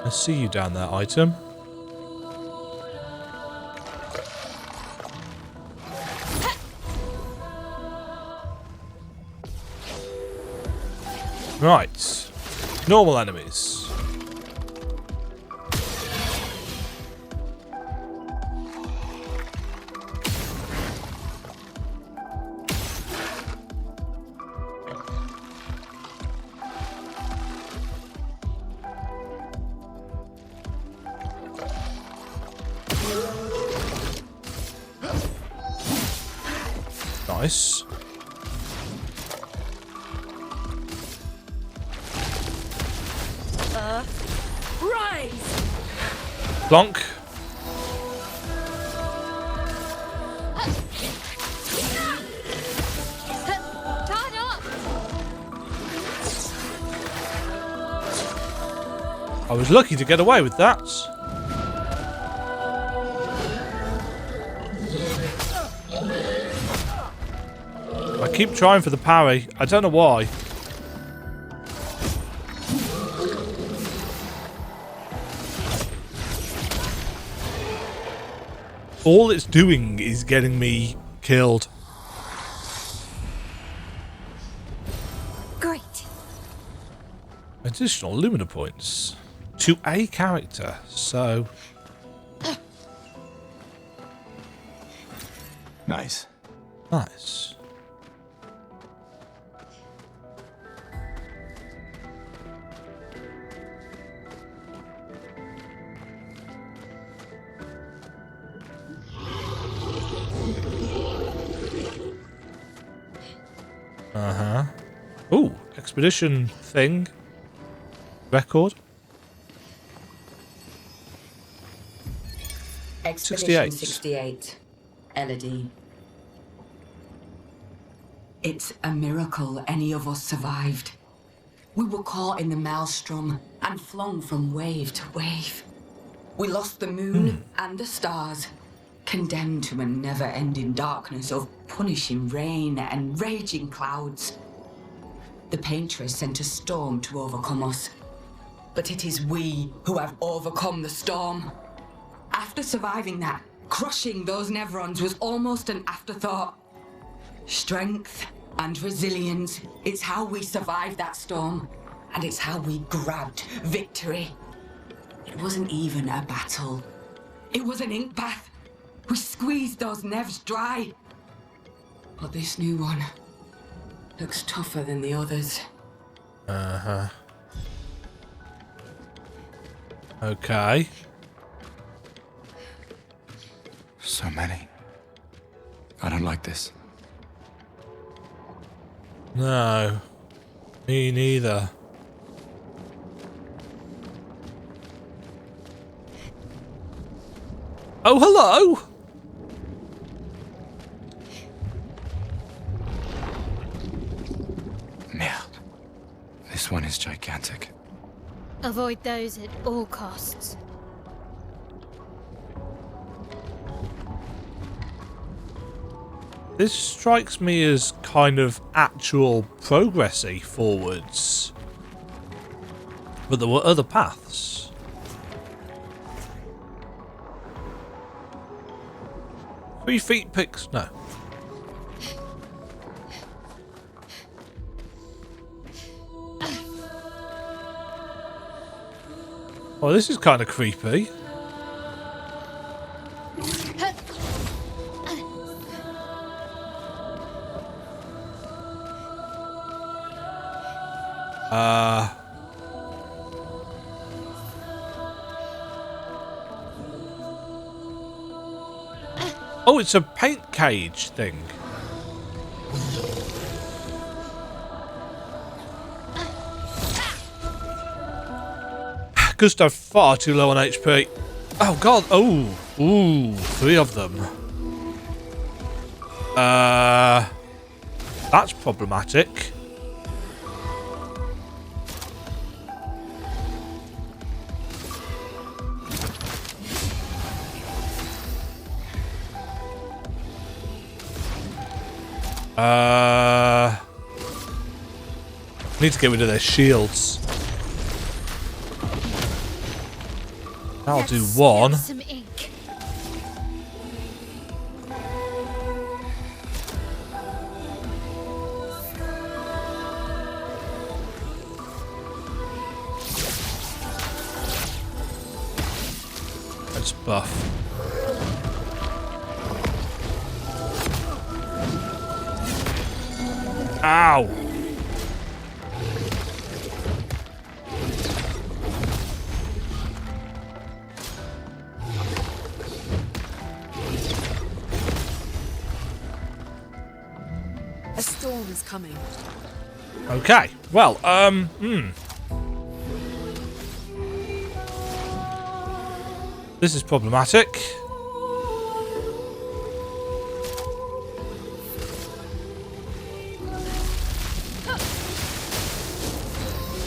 I see you down there, item. Right. Normal enemies. Nice. Rise! Plonk. Turn up! I was lucky to get away with that. I keep trying for the parry. I don't know why. All it's doing is getting me killed. Great. Additional Lumina points to a character, so Nice. nice. Ooh, expedition thing. Record. Expedition 68. 68. Elodie. It's a miracle any of us survived. We were caught in the maelstrom and flung from wave to wave. We lost the moon and the stars, condemned to a never-ending darkness of punishing rain and raging clouds. The Paintress sent a storm to overcome us, but it is we who have overcome the storm. After surviving that, crushing those Neverons was almost an afterthought. Strength and resilience, it's how we survived that storm, and it's how we grabbed victory. It wasn't even a battle. It was an ink bath. We squeezed those Nevs dry. But this new one looks tougher than the others. Okay. So many. I don't like this. No. Me neither. Oh, hello! Merde. This one is gigantic. Avoid those at all costs. This strikes me as kind of actual progressy forwards. But there were other paths. Three feet picks? No. Oh, this is kind of creepy. Oh, it's a paint cage thing. Gustave far too low on HP. Oh god, oh. Ooh, 3 of them. That's problematic. Need to get rid of their shields. That'll do one. Some ink. Let's buff. Ow! A storm is coming. Okay, well, this is problematic.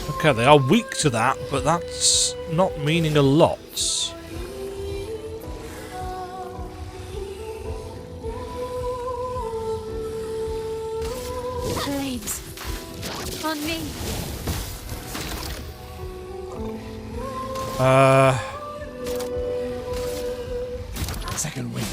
Okay, they are weak to that, but that's not meaning a lot. Flames. On me. Second wind.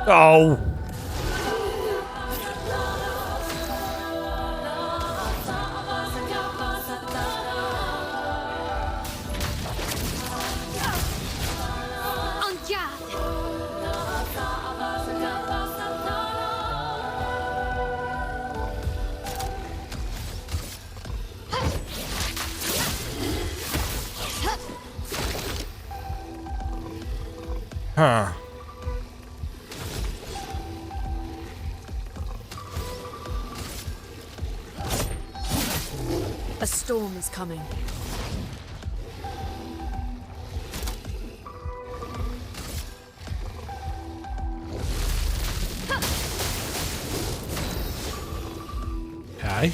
Oh! En garde. Huh. A storm is coming. Okay.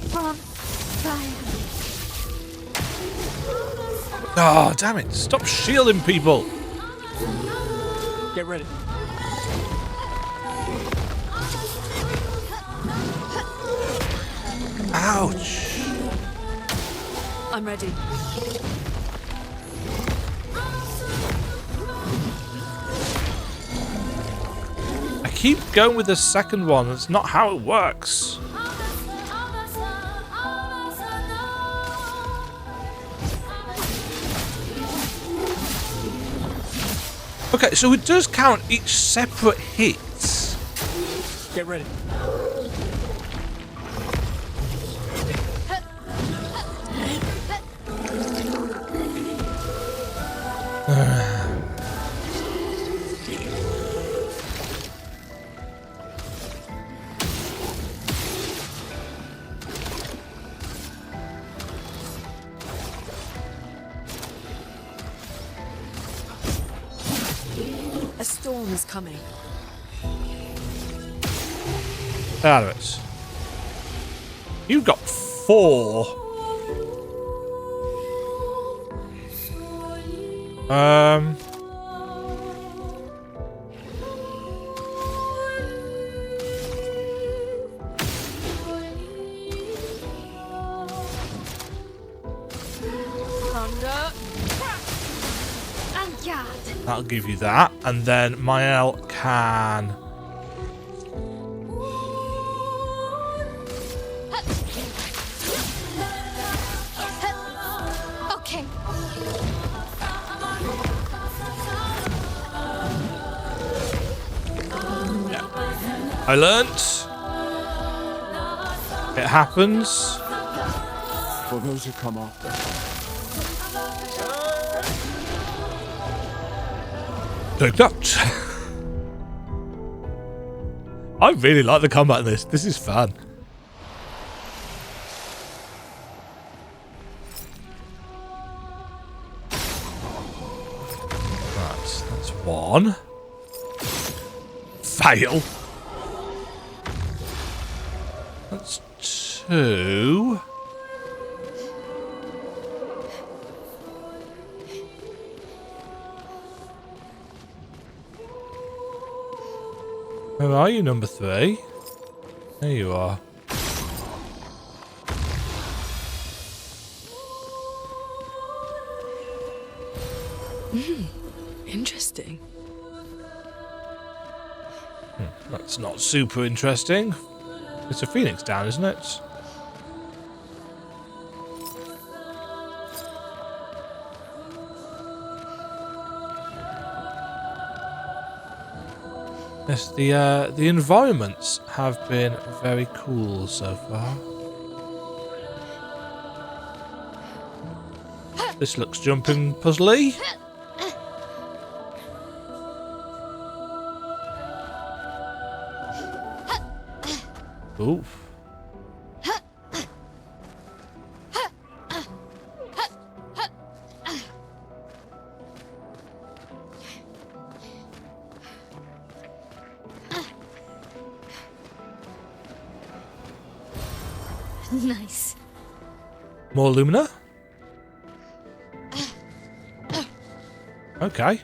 From fire. Oh, damn it. Stop shielding people. Get ready. Ouch. I'm ready. I keep going with the second one. That's not how it works. Okay, so it does count each separate hit. Get ready. A storm is coming. Out of it. You got 4. That'll give you that. And then Maelle can... Okay. I learnt. It happens. For those who come after. Take that. I really like the combat in this. This is fun. Right, that's one. Fail. That's two. Where are you, number 3? There you are. Interesting. That's not super interesting. It's a phoenix down, isn't it? Yes, the environments have been very cool so far. This looks jumping puzzly. Ooh. Nice. More Lumina? Okay.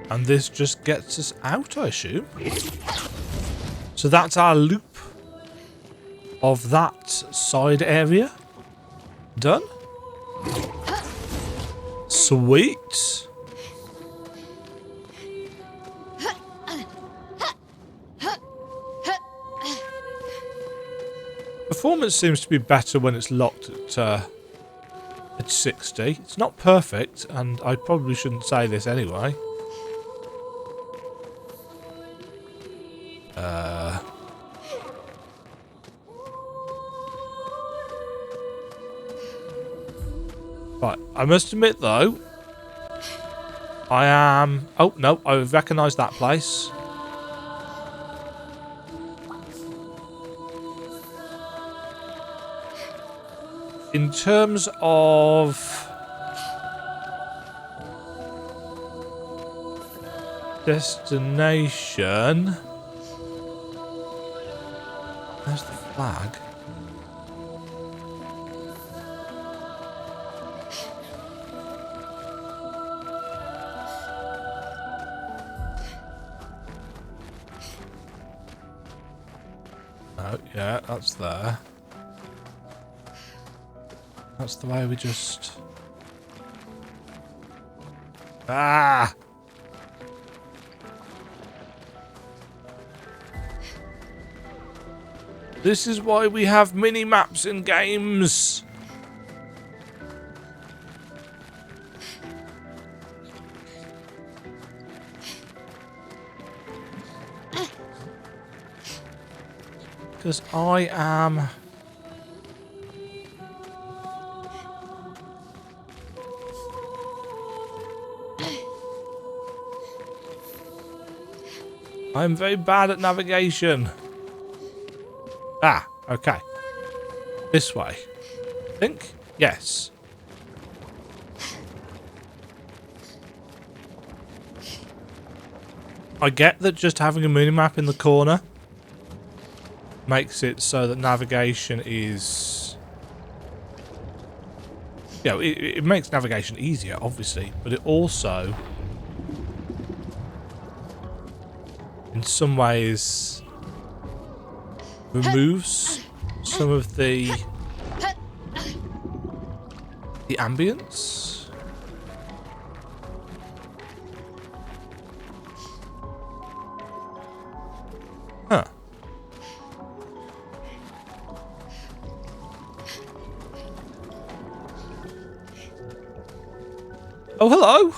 And this just gets us out, I assume. So that's our loop of that side area. Done. Sweet. Performance seems to be better when it's locked at 60. It's not perfect, and I probably shouldn't say this anyway. Right, I must admit though, I am... Oh, no, I recognise that place. In terms of... destination... There's the flag. Oh, yeah, that's there. That's the way we just... Ah! This is why we have mini-maps in games. Because I am... I'm very bad at navigation. Ah, okay. This way. I think? Yes. I get that just having a minimap in the corner makes it so that navigation is... Yeah, it makes navigation easier, obviously, but it also... in some ways... removes some of the The ambience. Huh. Oh, hello.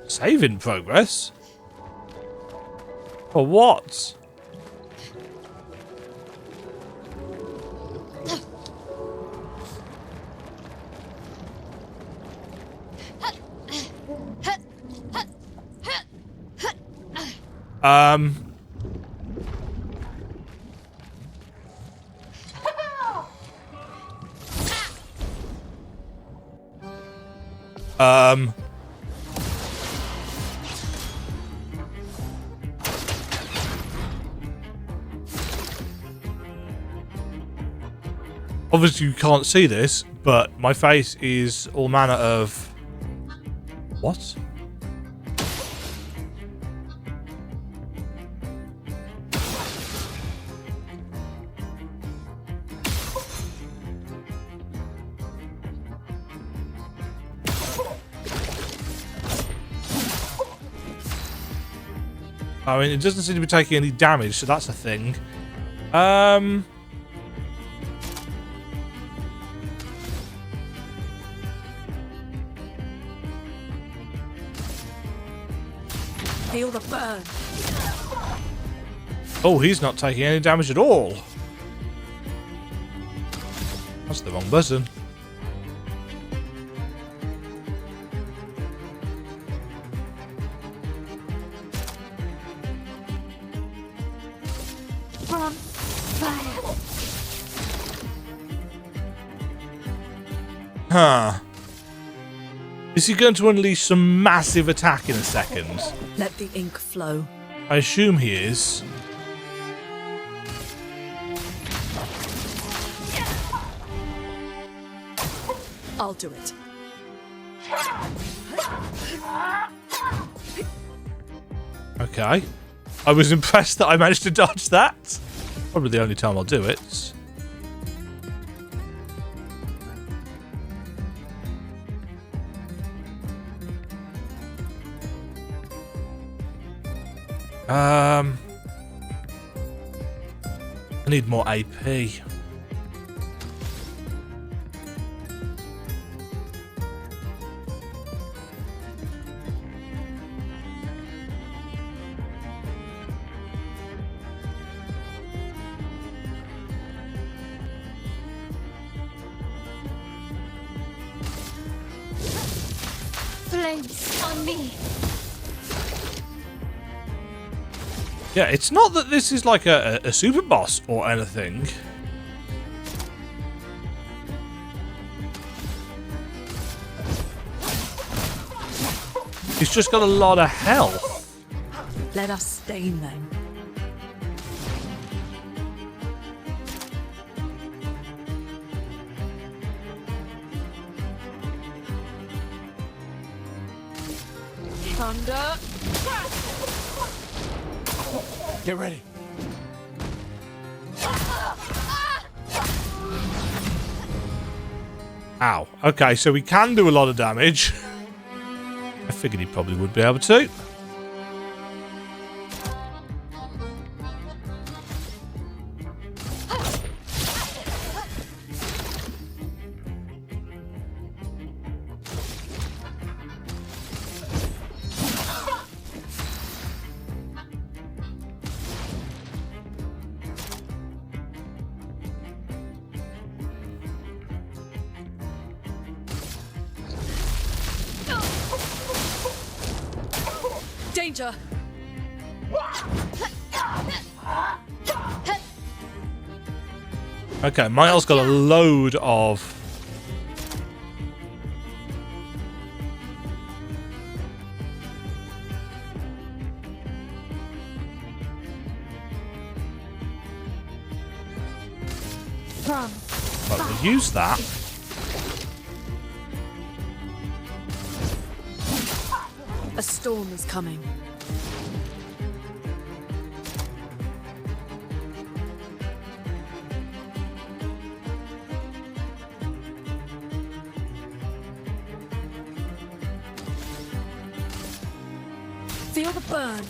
Save in progress? For what? Obviously you can't see this, but my face is all manner of... What? I mean, it doesn't seem to be taking any damage, so that's a thing. Feel the burn. Oh, he's not taking any damage at all. That's the wrong button. Huh. Is he going to unleash some massive attack in a second? Let the ink flow. I assume he is. I'll do it. Okay. I was impressed that I managed to dodge that. Probably the only time I'll do it. I need more AP. Flames on me. Yeah, it's not that this is like a super boss or anything. He's just got a lot of health. Let us stain them. Thunder. Get ready. Ow. Okay, so we can do a lot of damage. I figured he probably would be able to. Danger! Okay, Maelle's got a load of... Right, we'll use that. A storm is coming. Feel the burn.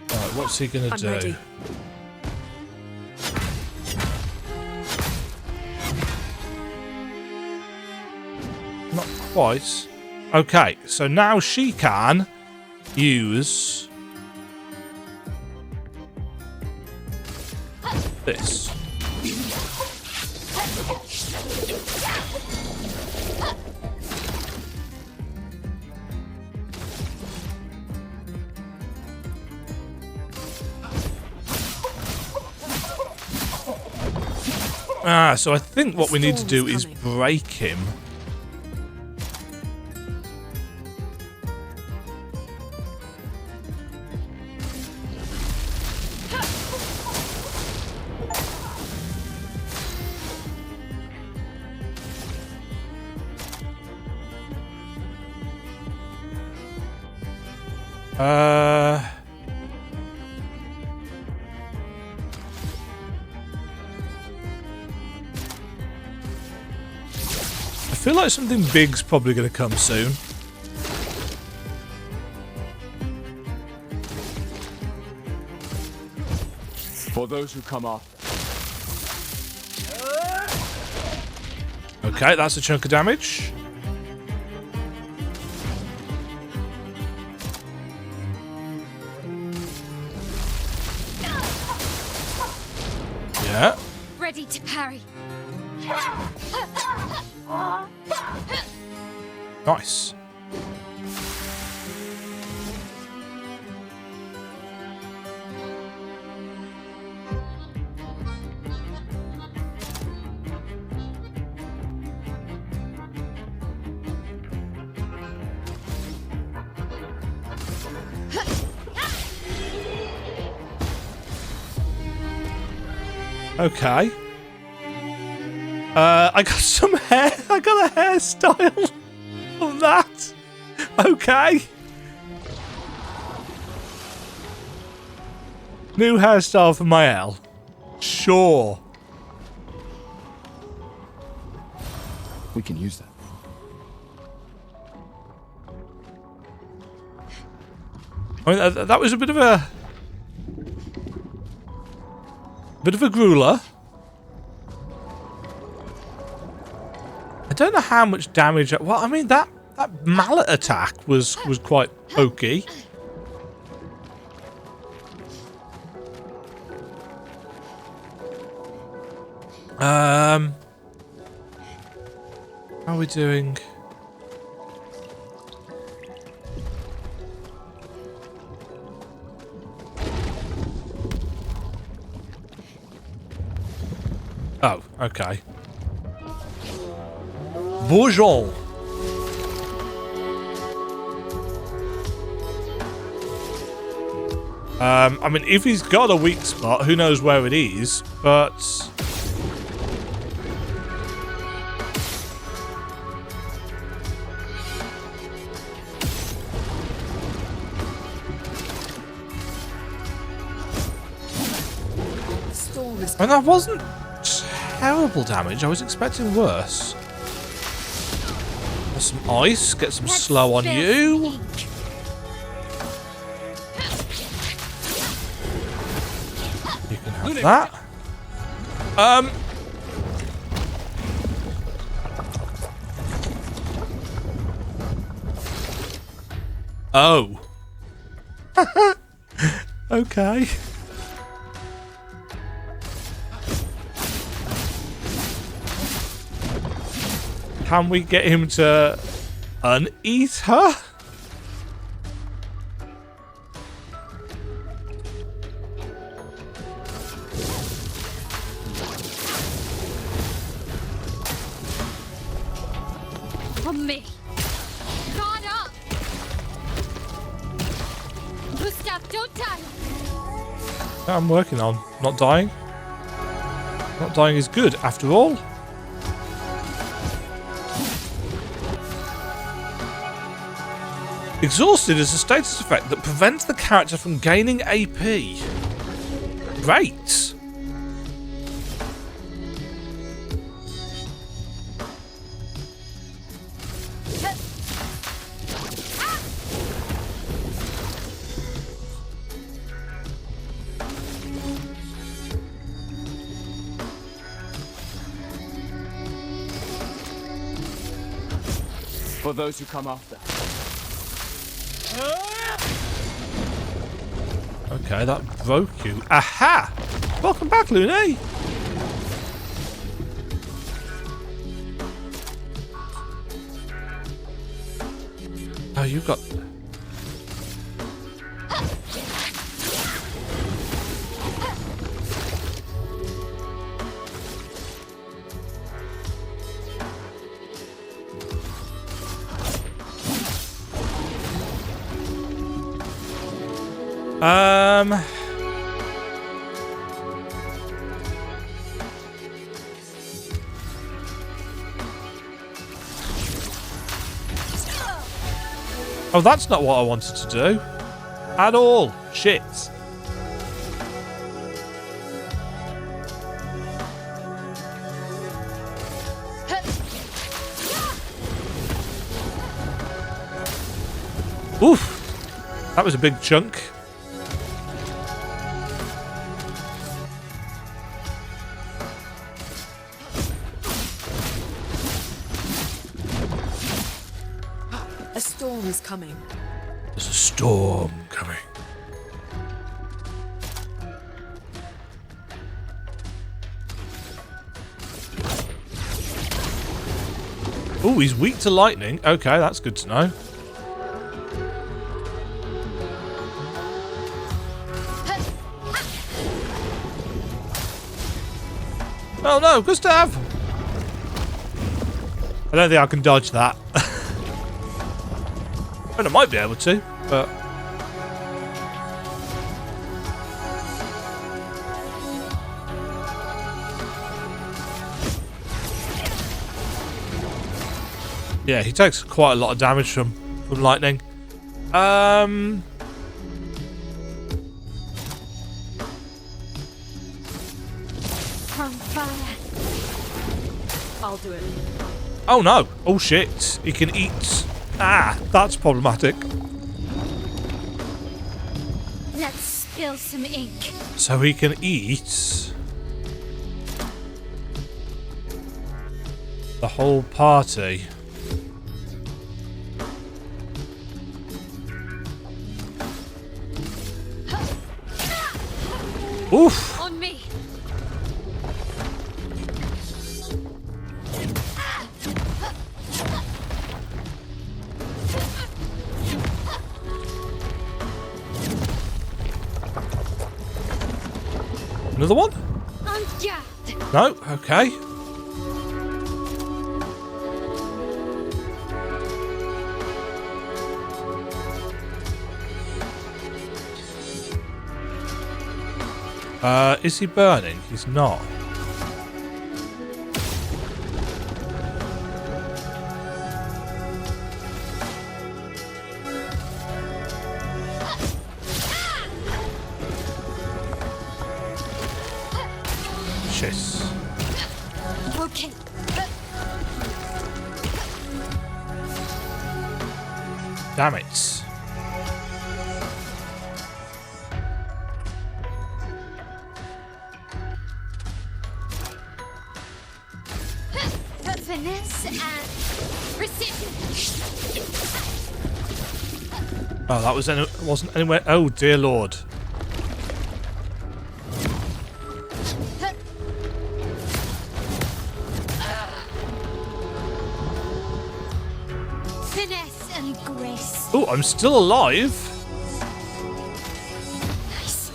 Right, what's he gonna do? Ready. Not quite. Okay, so now she can use this. So I think what we need to do is break him. I feel like something big's probably going to come soon. For those who come after. Okay, that's a chunk of damage. Yeah. Ready to parry. Nice. Okay. I got some hair. I got a hairstyle of that. Okay. New hairstyle for Maelle. Sure. We can use that. I mean, that was a bit of a grueler. I don't know how much damage. Well, I mean that mallet attack was quite pokey. How are we doing? Oh, okay. Bourgeon. I mean, if he's got a weak spot, who knows where it is, but... And that wasn't terrible damage. I was expecting worse. There's some ice. Get some slow on you. You can have that. Oh. Okay. Can we get him to uneat her? On me. Guard up. Gustave, don't die. I'm working on not dying. Not dying is good, after all. Exhausted is a status effect that prevents the character from gaining AP. Great. For those who come after. Okay, that broke you. Aha! Welcome back, Lune. Oh, you got... Oh, that's not what I wanted to do. At all. Shit. Oof. That was a big chunk. A storm is coming. There's a storm coming. Oh, he's weak to lightning. Okay, that's good to know. Oh no, Gustave! I don't think I can dodge that. I might be able to, but... Yeah, he takes quite a lot of damage from lightning. On fire. I'll do it. Oh no! Oh shit! He can eat. Ah, that's problematic. Let's spill some ink. So he can eat the whole party. Oof! On me. Another one? No? Okay. Is he burning? He's not. Shit. Okay. Damn it. Finesse and precision. Oh, that wasn't anywhere. Oh dear Lord. Finesse and grace. Oh, I'm still alive. Nice.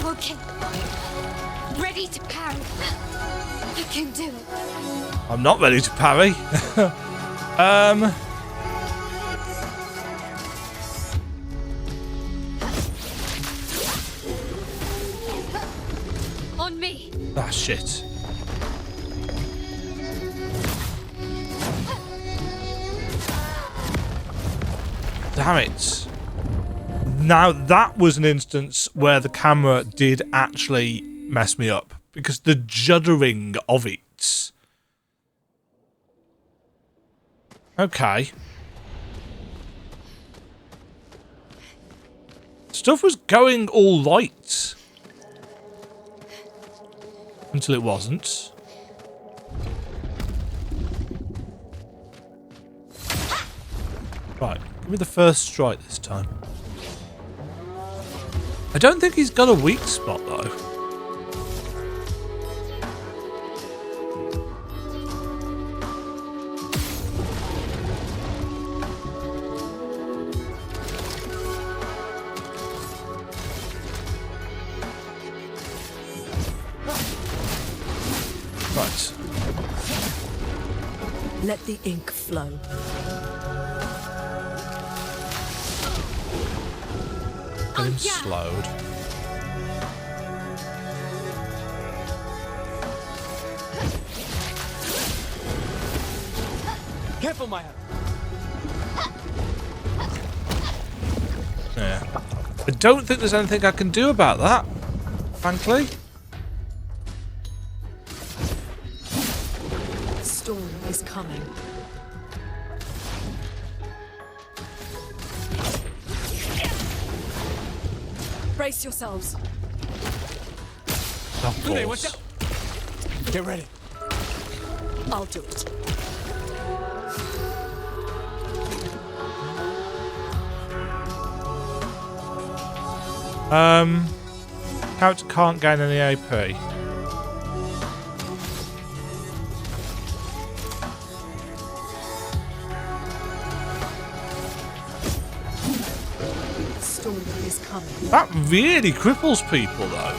Okay. Ready to parry. I can do it. I'm not ready to parry. On me. Ah, shit. Damn it. Now, that was an instance where the camera did actually mess me up. Because the juddering of it. Okay. Stuff was going all right. Until it wasn't. Right, give me the first strike this time. I don't think he's got a weak spot though. Right. Let the ink flow. Get him slowed. Careful, Maelle. Yeah. I don't think there's anything I can do about that, frankly. Storm is coming. Brace yourselves. Of Lune, watch course. out. Get ready. I'll do it. Character can't gain any AP. Storm is coming. That really cripples people, though.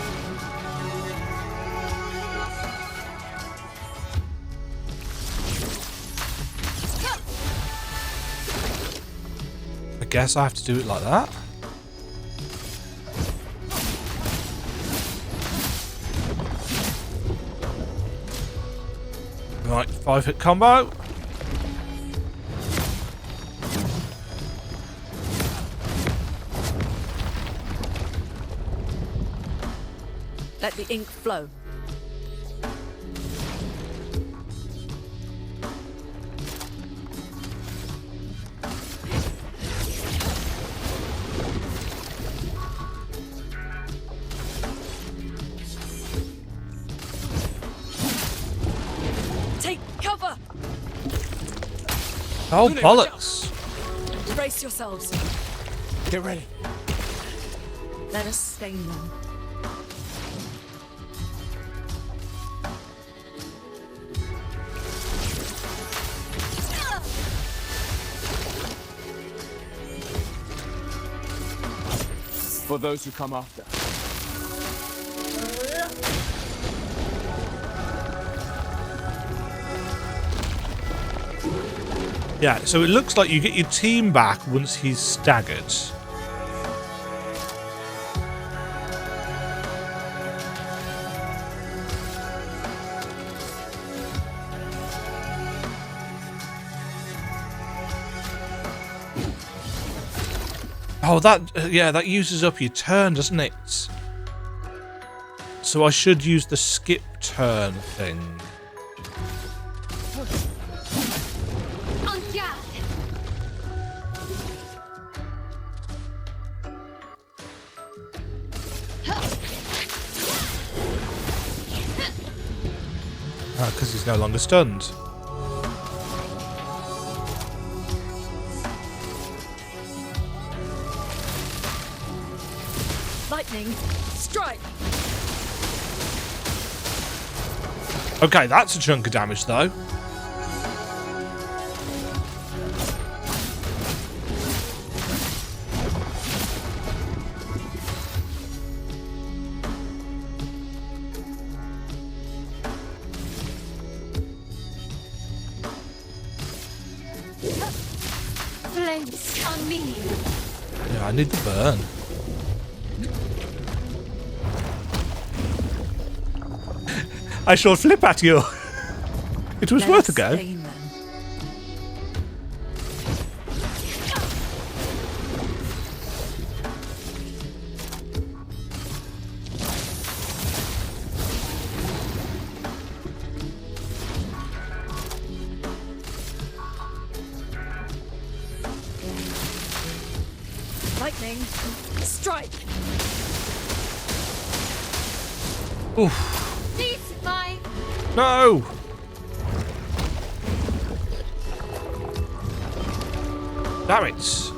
I guess I have to do it like that. Right, 5-hit combo. Let the ink flow. Take cover! Oh, bollocks. Brace yourselves. Get ready. Let us stain them. For those who come after. Yeah, so it looks like you get your team back once he's staggered. Oh, that uses up your turn, doesn't it? So I should use the skip turn thing. On guard. Ah, because he's no longer stunned. Lightning, strike! Okay, that's a chunk of damage, though. Flames on me. Yeah, I need the burn. I shall flip at you. It was Let worth a us go. stain them. Lightning. Strike. Oof. Please, Mime. No! Damn it.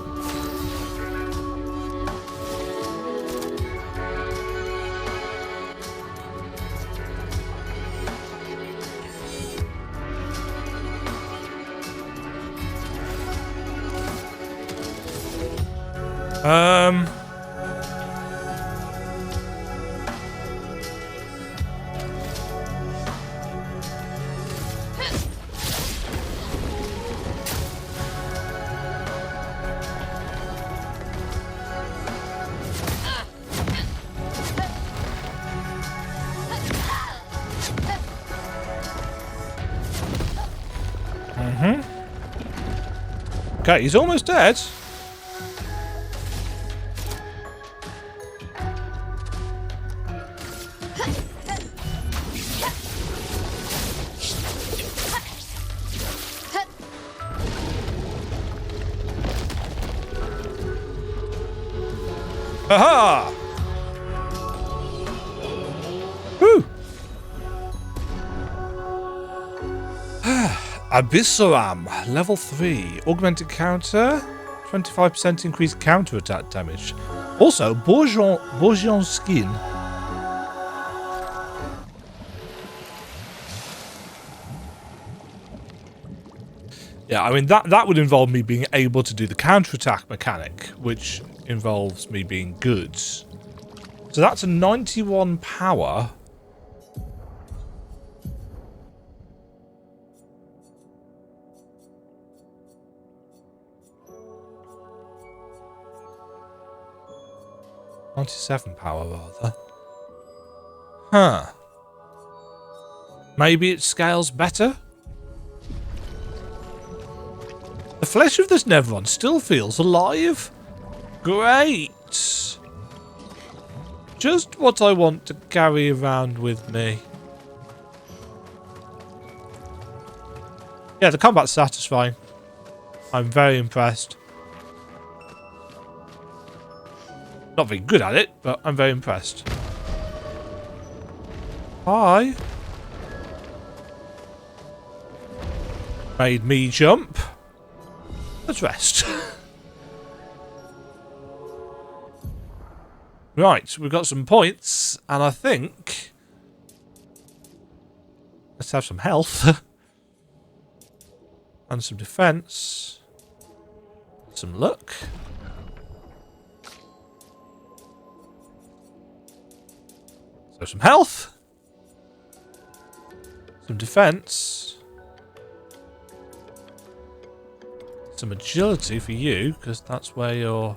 Okay, he's almost dead. Aha! Woo! Abyssaram, level 3. Augmented counter, 25% increased counter attack damage. Also, Bourgeon skin. Yeah, I mean, that would involve me being able to do the counter-attack mechanic, which involves me being good. So that's a 91 power. .97 power, rather. Huh. Maybe it scales better? The flesh of this Nevron still feels alive. Great. Just what I want to carry around with me. Yeah, the combat's satisfying. I'm very impressed. Not very good at it, but I'm very impressed. Hi. Made me jump. Let's rest. Right, we've got some points, and I think... Let's have some health. And some defense. Some luck. So some health. Some defense. Some agility for you, because that's where you're...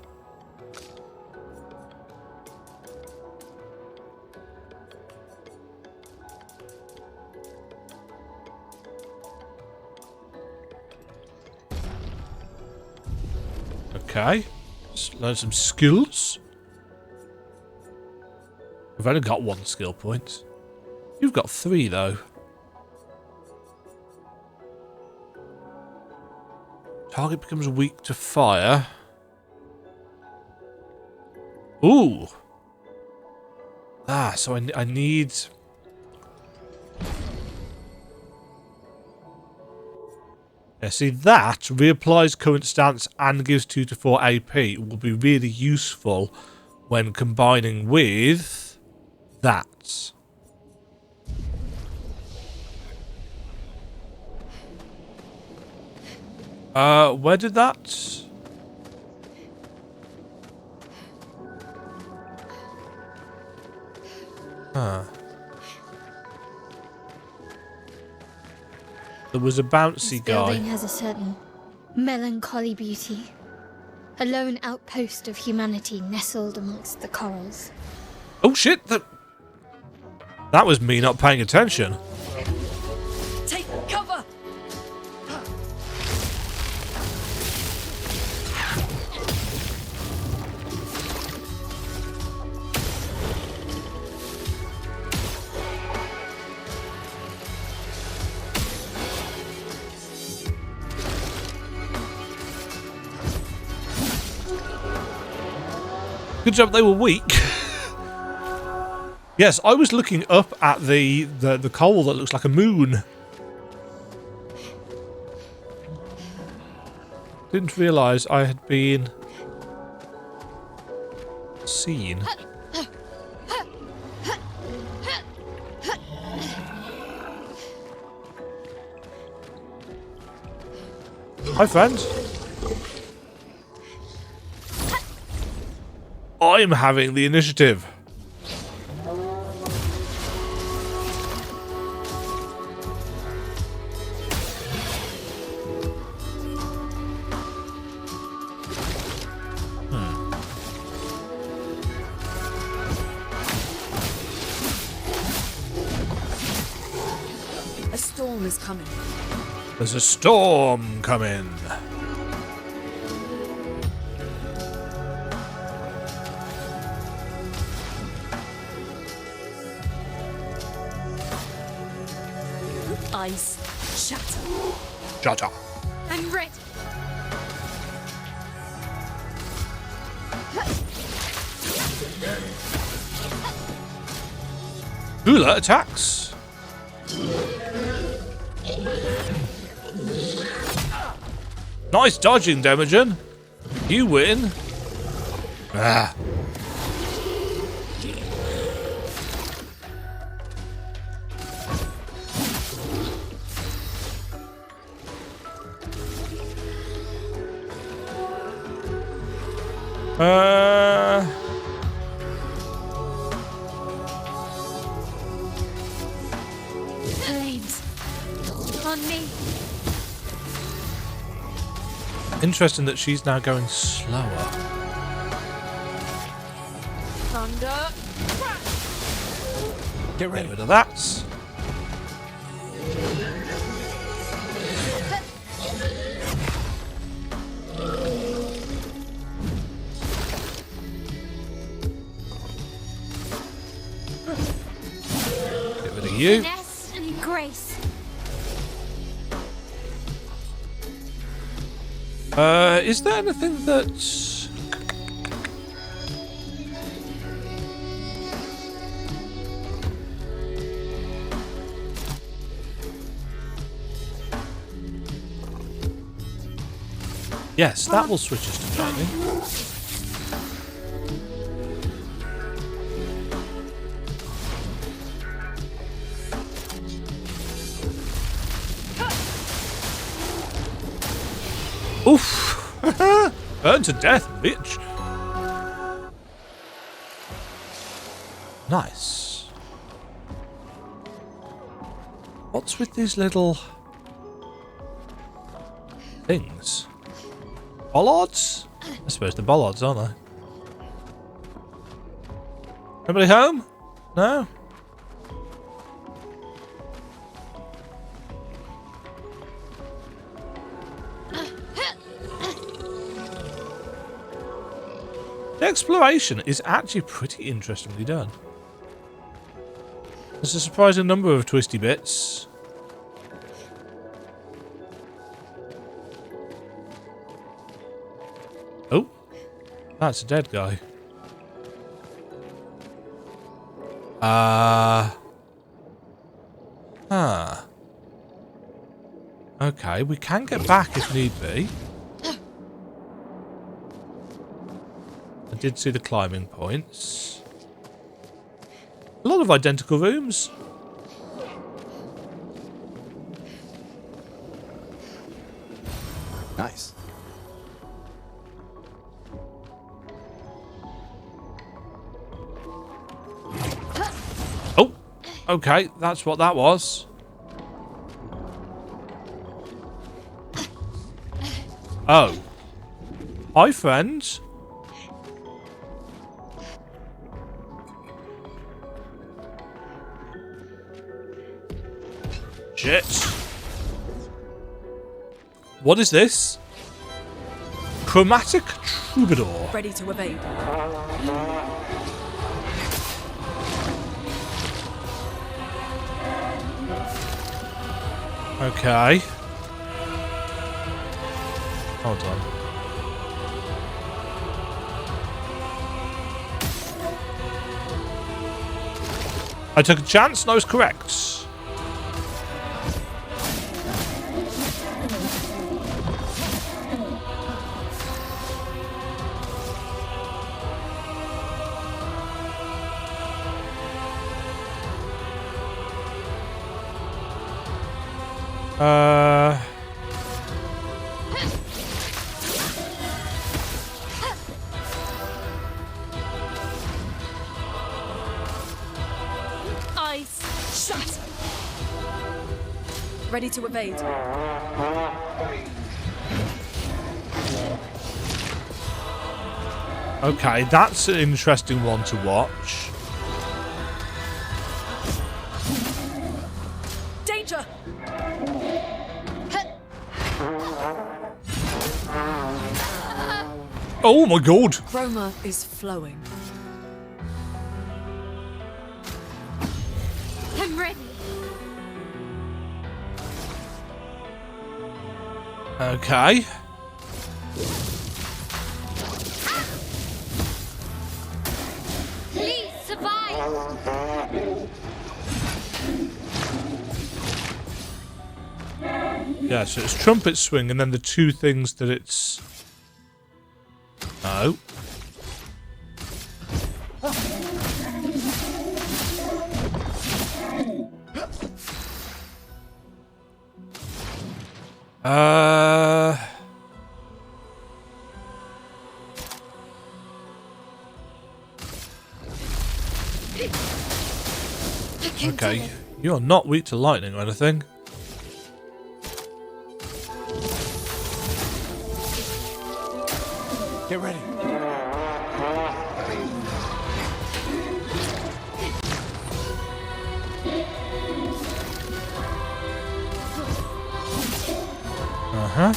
Okay. Let's learn some skills. We've only got 1 skill point. You've got 3, though. Target becomes weak to fire. Ooh. Ah, so I need... Yeah, see, that reapplies current stance and gives 2 to 4 AP. It will be really useful when combining with that. Where did that? Huh. There was a bouncy This guy. building has a certain melancholy beauty. A lone outpost of humanity nestled amongst the corals. Oh shit! That was me not paying attention. Take cover! Good job they were weak. Yes, I was looking up at the coal that looks like a moon. Didn't realise I had been seen. Hi, friend. I'm having the initiative. A storm is coming. There's a storm coming. Ice shatter. Shut up. I'm ready. Hula attacks. Nice dodging, Demajen. You win. Ah. Flames on me. Interesting that she's now going slower. Thunder. Get Get ready. rid of that. Get rid of you. Finesse and grace. Is there anything that's... Yes, that will switch us to Jamie. Oof! Burn to death, bitch! Nice. What's with these little things? Bollards? I suppose they're bollards, aren't they? Everybody home? No? The exploration is actually pretty interestingly done. There's a surprising number of twisty bits. Oh, that's a dead guy. Okay, we can get back if need be. I did see the climbing points. A lot of identical rooms. Nice. Oh, okay, that's what that was. Oh. Hi, friends. Shit. What is this? Chromatic Troubadour. Ready to evade. Okay. Hold on. I took a chance and I was correct. Eyes shut. Ready to evade. Okay, that's an interesting one to watch. Danger! Oh my god! Chroma is flowing. I'm ready. Okay. Please survive. Yeah, so it's trumpet swing and then the two things that it's... No. Okay, you're not weak to lightning or anything. Get ready. Uh-huh.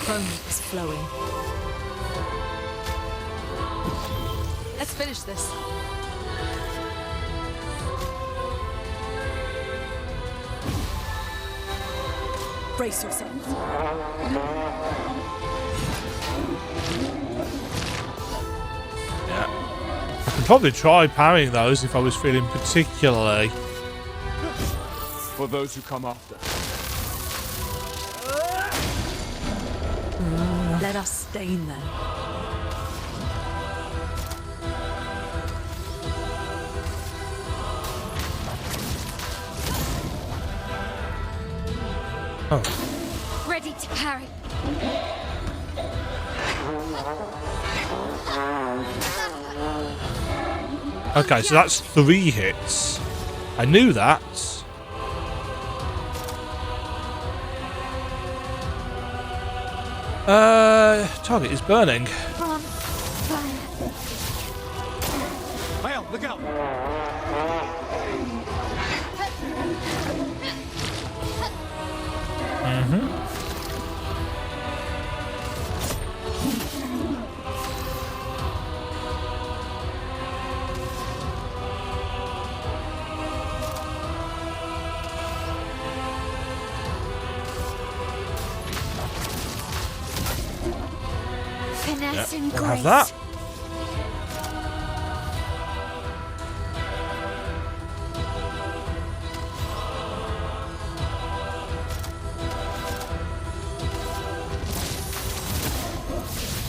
Chroma is flowing. Let's finish this. Brace yourselves. Yeah. I could probably try parrying those if I was feeling particularly... For those who come after. Let us stain them. Oh. Ready to parry. Okay, so that's 3 hits. I knew that. Target is burning. From fire. Maelle, look out! Finesse and I'll grace. have that.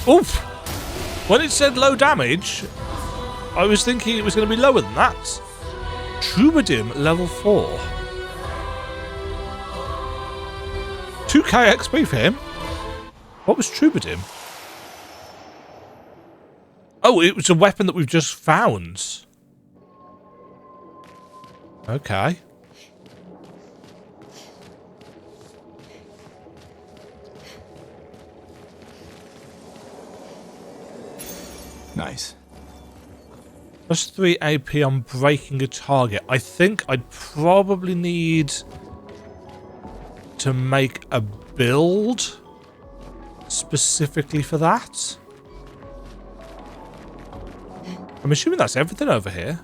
Oof! When it said low damage, I was thinking it was going to be lower than that. Troubadim level 4. 2k XP for him. What was Troubadim? Oh, it was a weapon that we've just found. Okay. Nice. Plus 3 AP on breaking a target. I think I'd probably need to make a build specifically for that. I'm assuming that's everything over here.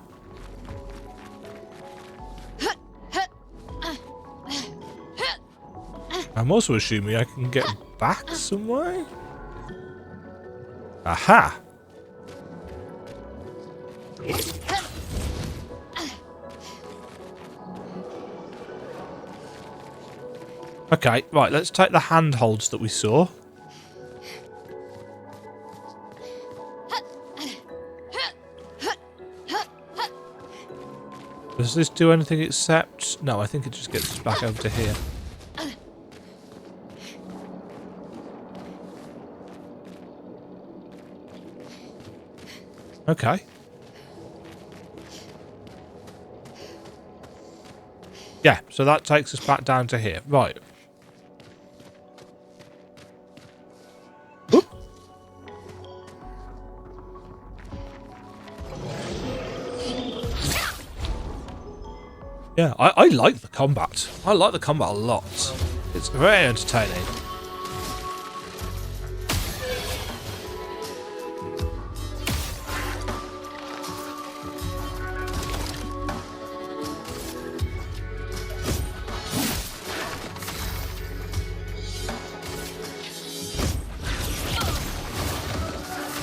I'm also assuming I can get back some way. Aha! Okay, right, let's take the handholds that we saw. Does this do anything except... No, I think it just gets us back over to here. Okay. Yeah, so that takes us back down to here. Right. Whoop. Yeah, I like the combat. I like the combat a lot. It's very entertaining.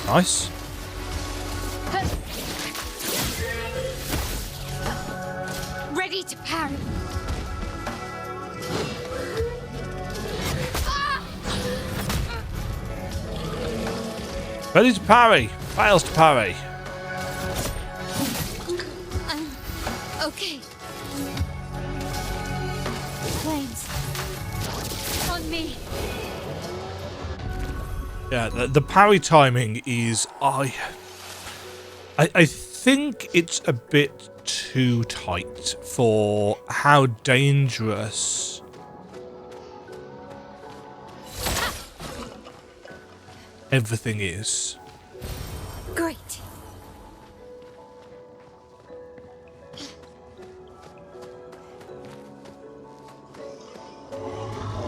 Nice. Ready to parry. Ready to parry. Fails to parry. Okay. Flames. On me. Yeah, the parry timing is... I think it's a bit too tight for how dangerous everything is. Great.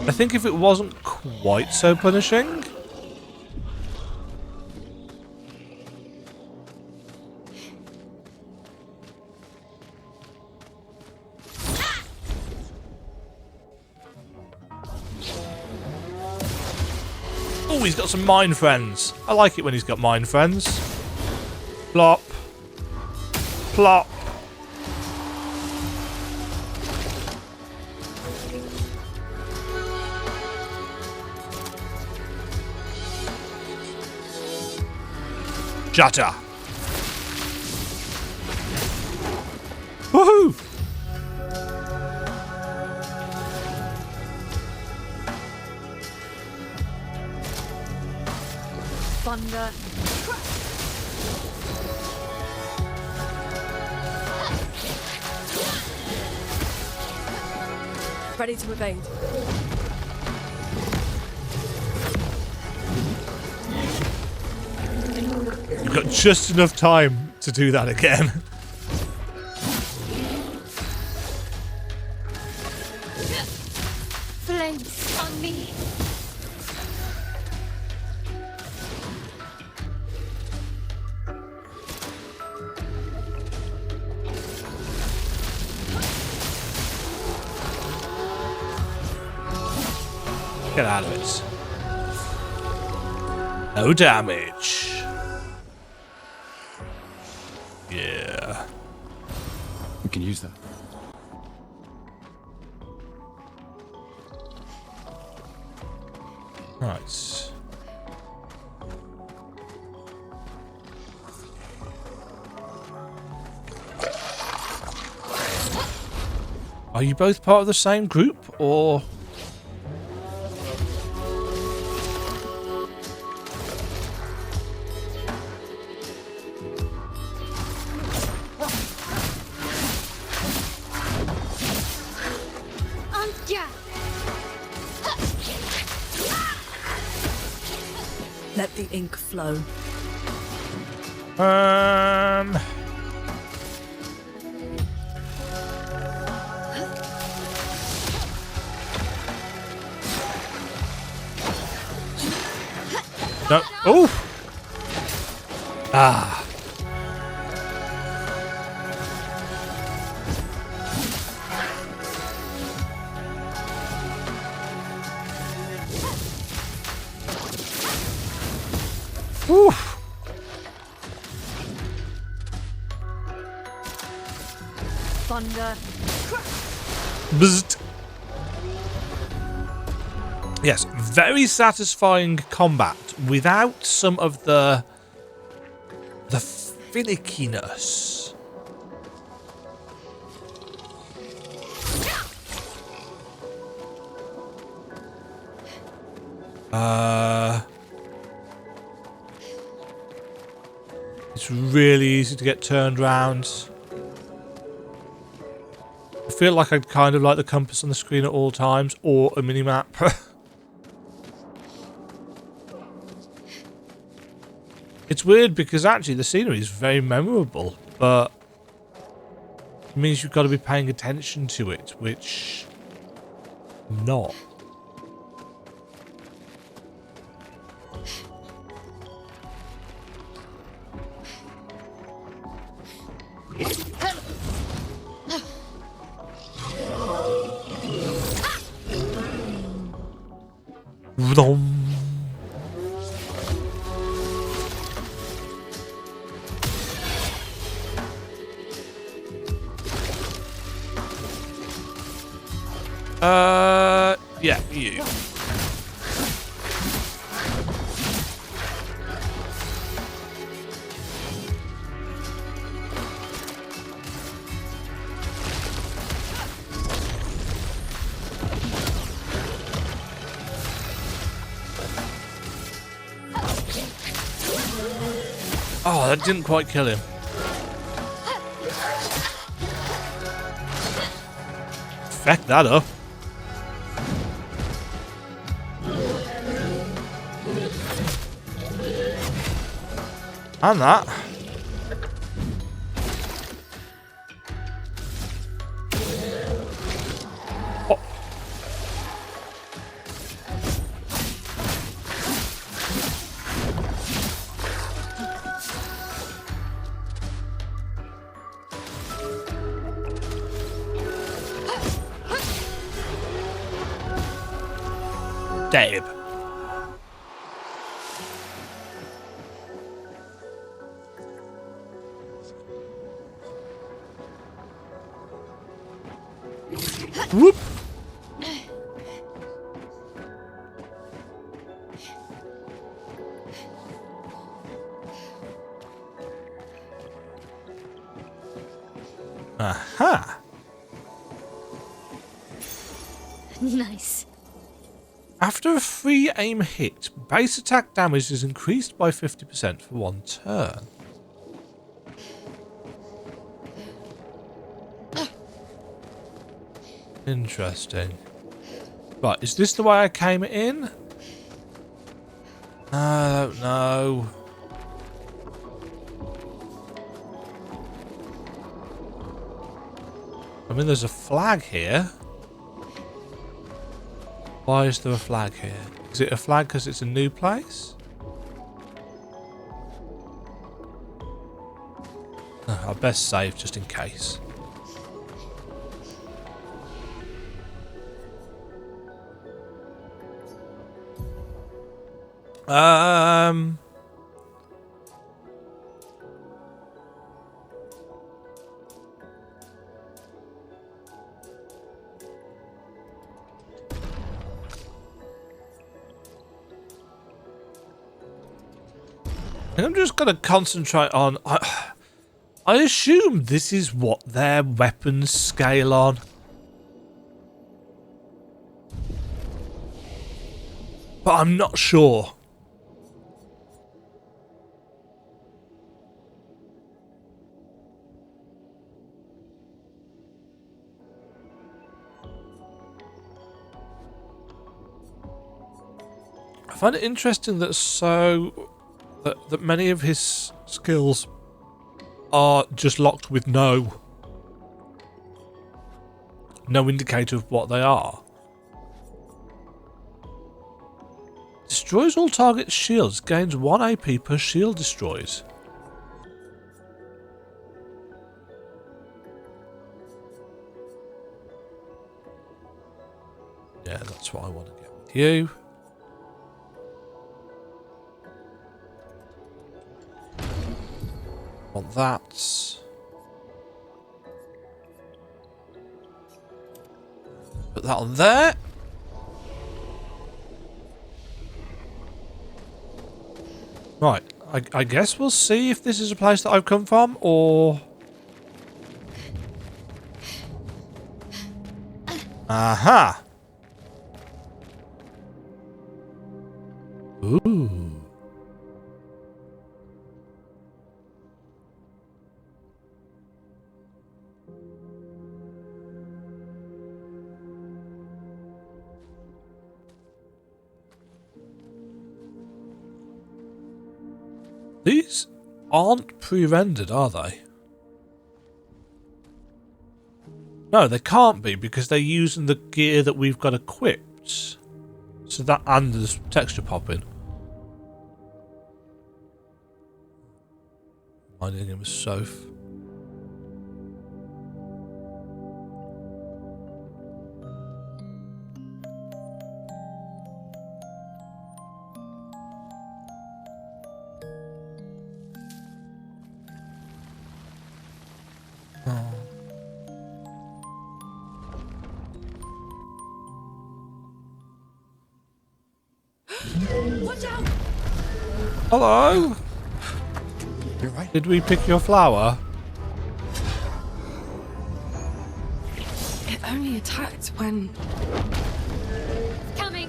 I think if it wasn't quite so punishing... Oh, he's got some mine friends. I like it when he's got mine friends. Plop. Plop. Shatter. Woohoo! Thunder. Ready to evade. You've got just enough time to do that again. Flames on me. Get out of it. No damage. Yeah. We can use that. Nice. Are you both part of the same group, or...? Let the ink flow. No. Oh. Ah. Oof. Thunder. Bzzzt. Yes, very satisfying combat without some of the finickiness. It's really easy to get turned around. I feel like I'd kind of like the compass on the screen at all times, or a mini-map. It's weird because actually the scenery is very memorable, but it means you've got to be paying attention to it, which I'm not. Vroom. Yeah, you. Oh, that didn't quite kill him. Feck that up. And that. Oh. Dab. Whoop. Aha. Nice. After a free aim hit, base attack damage is increased by 50% for one turn. Interesting. Right, is this the way I came in? I don't know. I mean, there's a flag here. Why is there a flag here? Is it a flag because it's a new place? Oh, I'll best save just in case. I'm just going to concentrate on... I assume this is what their weapons scale on. But I'm not sure. I find it interesting that that many of his skills are just locked with no indicator of what they are. Destroys all target shields, gains 1 AP per shield destroyed. Yeah, that's what I want to get with you. Want that. Put that on there. Right. I guess we'll see if this is a place that I've come from, or... Aha! Ooh. These aren't pre-rendered, are they? No, they can't be because they're using the gear that we've got equipped. So that and there's texture popping. Minding him with Soph. Watch out! Hello? You're right. Did we pick your flower? It only attacked when... Coming.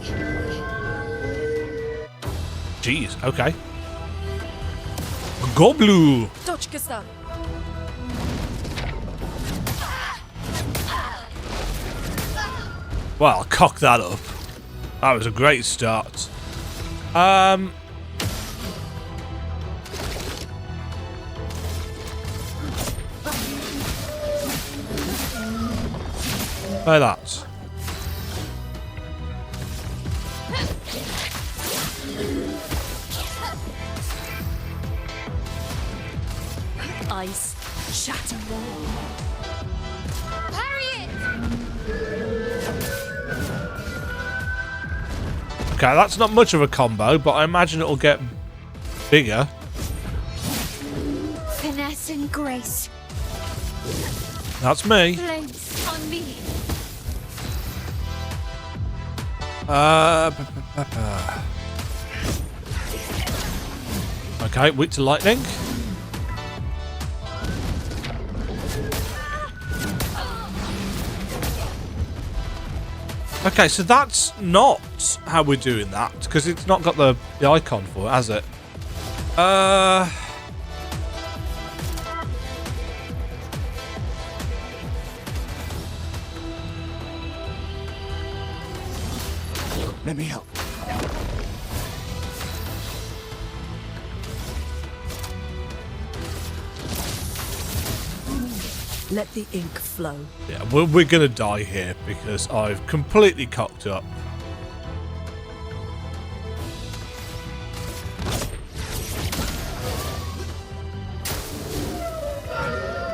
Jeez, okay. Goblu! Dodge, Gustave. Well, cock that up. That was a great start. Play that. Ice. Shatter wall. Parry it! Okay, that's not much of a combo, but I imagine it'll get bigger. Finesse and grace. That's me. Flames on me. Okay, weak to lightning. Okay, so that's not how we're doing that, because it's not got the icon for it, has it? Let me help. Let the ink flow. Yeah, we're gonna die here because I've completely cocked up.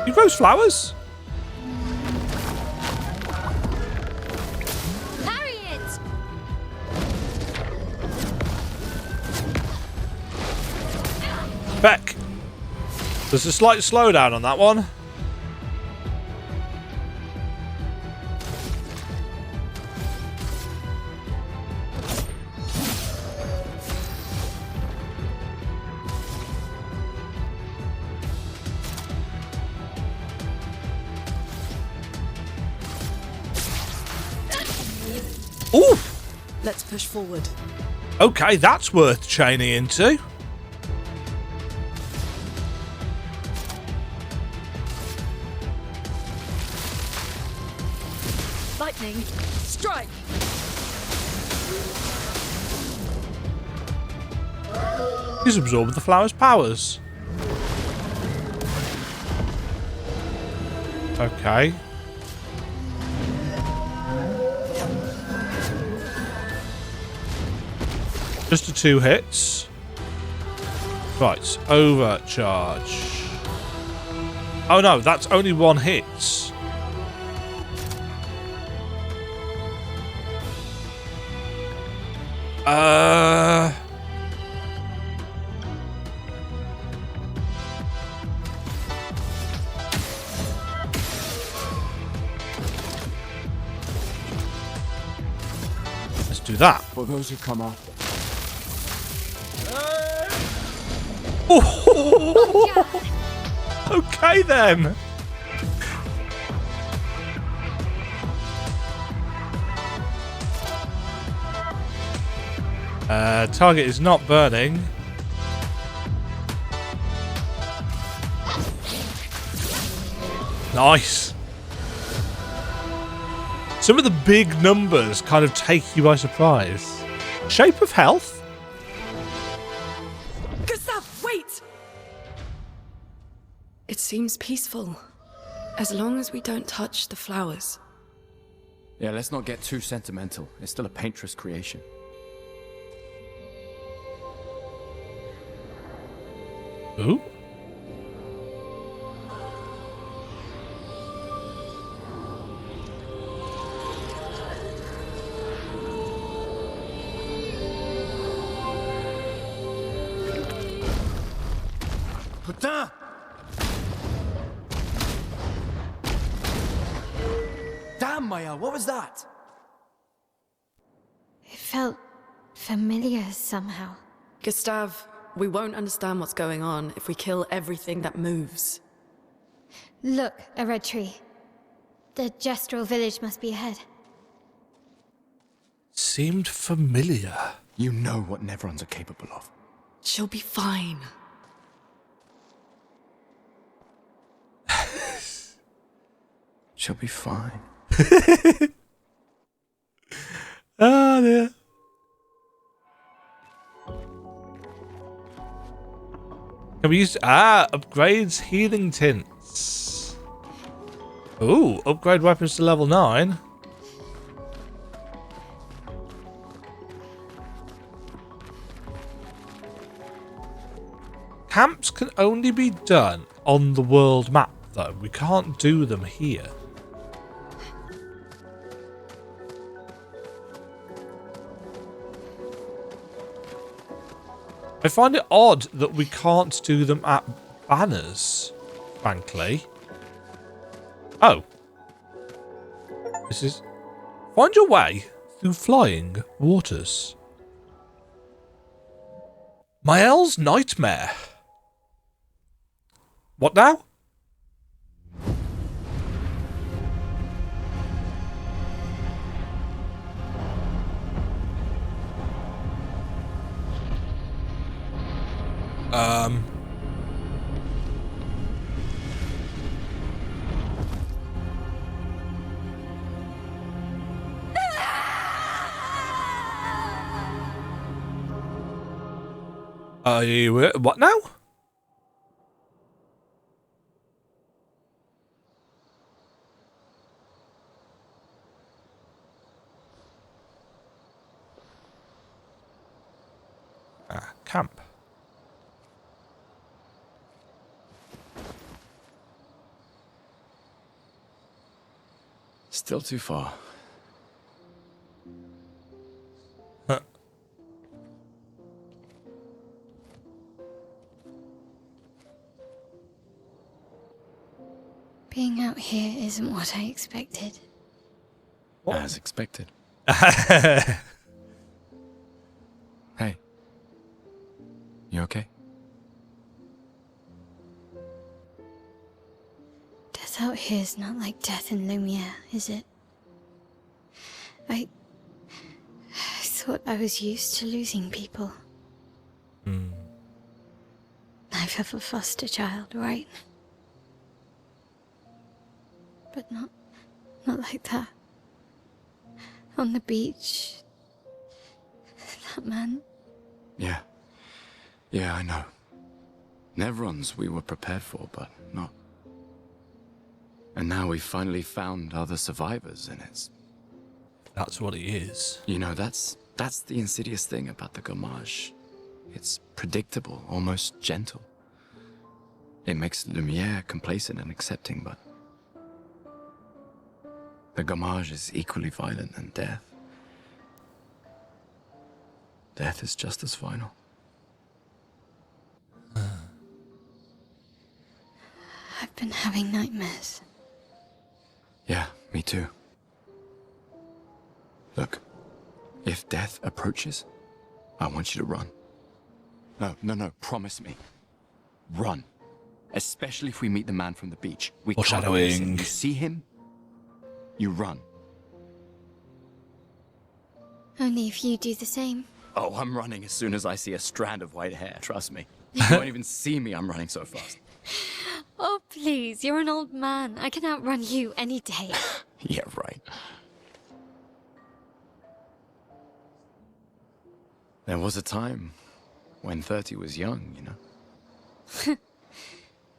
You rose flowers? Parry it! Beck. There's a slight slowdown on that one. Ooh! Let's push forward. Okay, that's worth chaining into. Lightning. Strike. He's absorbed the flower's powers. Okay. Just the 2 hits. Right, overcharge. Oh no, that's only 1 hit. do that. For those who come after. Okay then. Target is not burning. Nice. Some of the big numbers kind of take you by surprise. Shape of health? Gustave, wait! It seems peaceful. As long as we don't touch the flowers. Yeah, let's not get too sentimental. It's still a Paintress creation. Ooh. Putain! Damn, Maelle, what was that? It felt familiar somehow. Gustave, we won't understand what's going on if we kill everything that moves. Look, a red tree. The gestural village must be ahead. Seemed familiar. You know what Nevrons are capable of. She'll be fine. She'll be fine. Oh dear. Can we use upgrades healing tints? Ooh, upgrade weapons to level 9. Camps can only be done on the world map though. We can't do them here. I find it odd that we can't do them at banners, frankly. Oh. This is... Find your way through flying waters. Maelle's Nightmare. What now? What now? Camp. Still too far. Being out here isn't what I expected. What? As expected. Hey. You okay? Death out here's not like death in Lumiere, is it? I thought I was used to losing people. Life of a foster child, right? But not like that. On the beach. That man. Yeah. Yeah, I know. Nevrons we were prepared for, but not. And now we've finally found other survivors, and it's... That's what he is. You know, that's the insidious thing about the Gommage. It's predictable, almost gentle. It makes Lumiere complacent and accepting, but... the Gommage is equally violent than death. Death is just as final. I've been having nightmares. Yeah, me too. Look, If death approaches, I want you to run. No, promise me. Run. Especially if we meet the man from the beach. We can't miss him. You see him, you run. Only if you do the same. Oh, I'm running as soon as I see a strand of white hair, trust me. You won't even see me, I'm running so fast. Oh, please, you're an old man. I can outrun you any day. Yeah, right. There was a time when 30 was young, you know?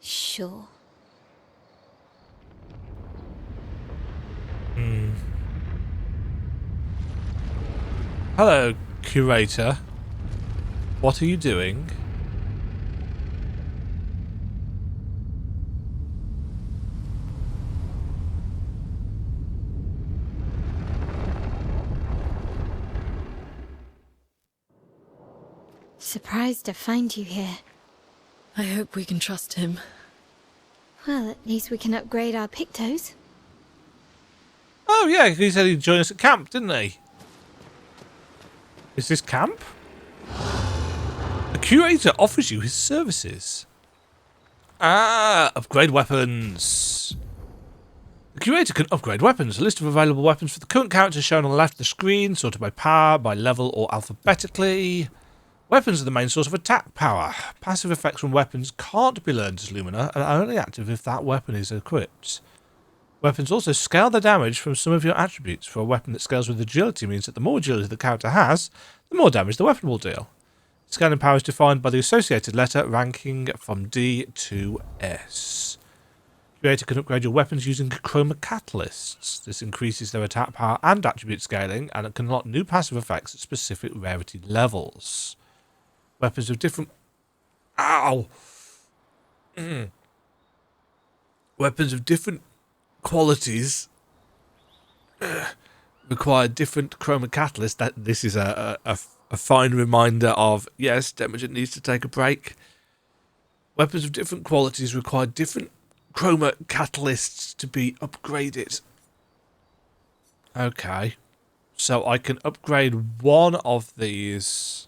Sure. Hello, curator. What are you doing? Surprised to find you here. I hope we can trust him. Well, at least we can upgrade our pictos. Oh yeah, he said he'd join us at camp, didn't he? Is this camp? The curator offers you his services. Upgrade weapons. The curator can upgrade weapons. A list of available weapons for the current character is shown on the left of the screen, sorted by power, by level, or alphabetically. Weapons are the main source of attack power. Passive effects from weapons can't be learned as Lumina and are only active if that weapon is equipped. Weapons also scale the damage from some of your attributes. For a weapon that scales with agility means that the more agility the character has, the more damage the weapon will deal. Scaling power is defined by the associated letter ranking from D to S. Curator can upgrade your weapons using chroma catalysts. This increases their attack power and attribute scaling, and it can unlock new passive effects at specific rarity levels. Weapons of different... Weapons of different qualities require different chroma catalysts. That this is a fine reminder of, yes, Demajen needs to take a break. Weapons of different qualities require different chroma catalysts to be upgraded. Okay. So I can upgrade one of these.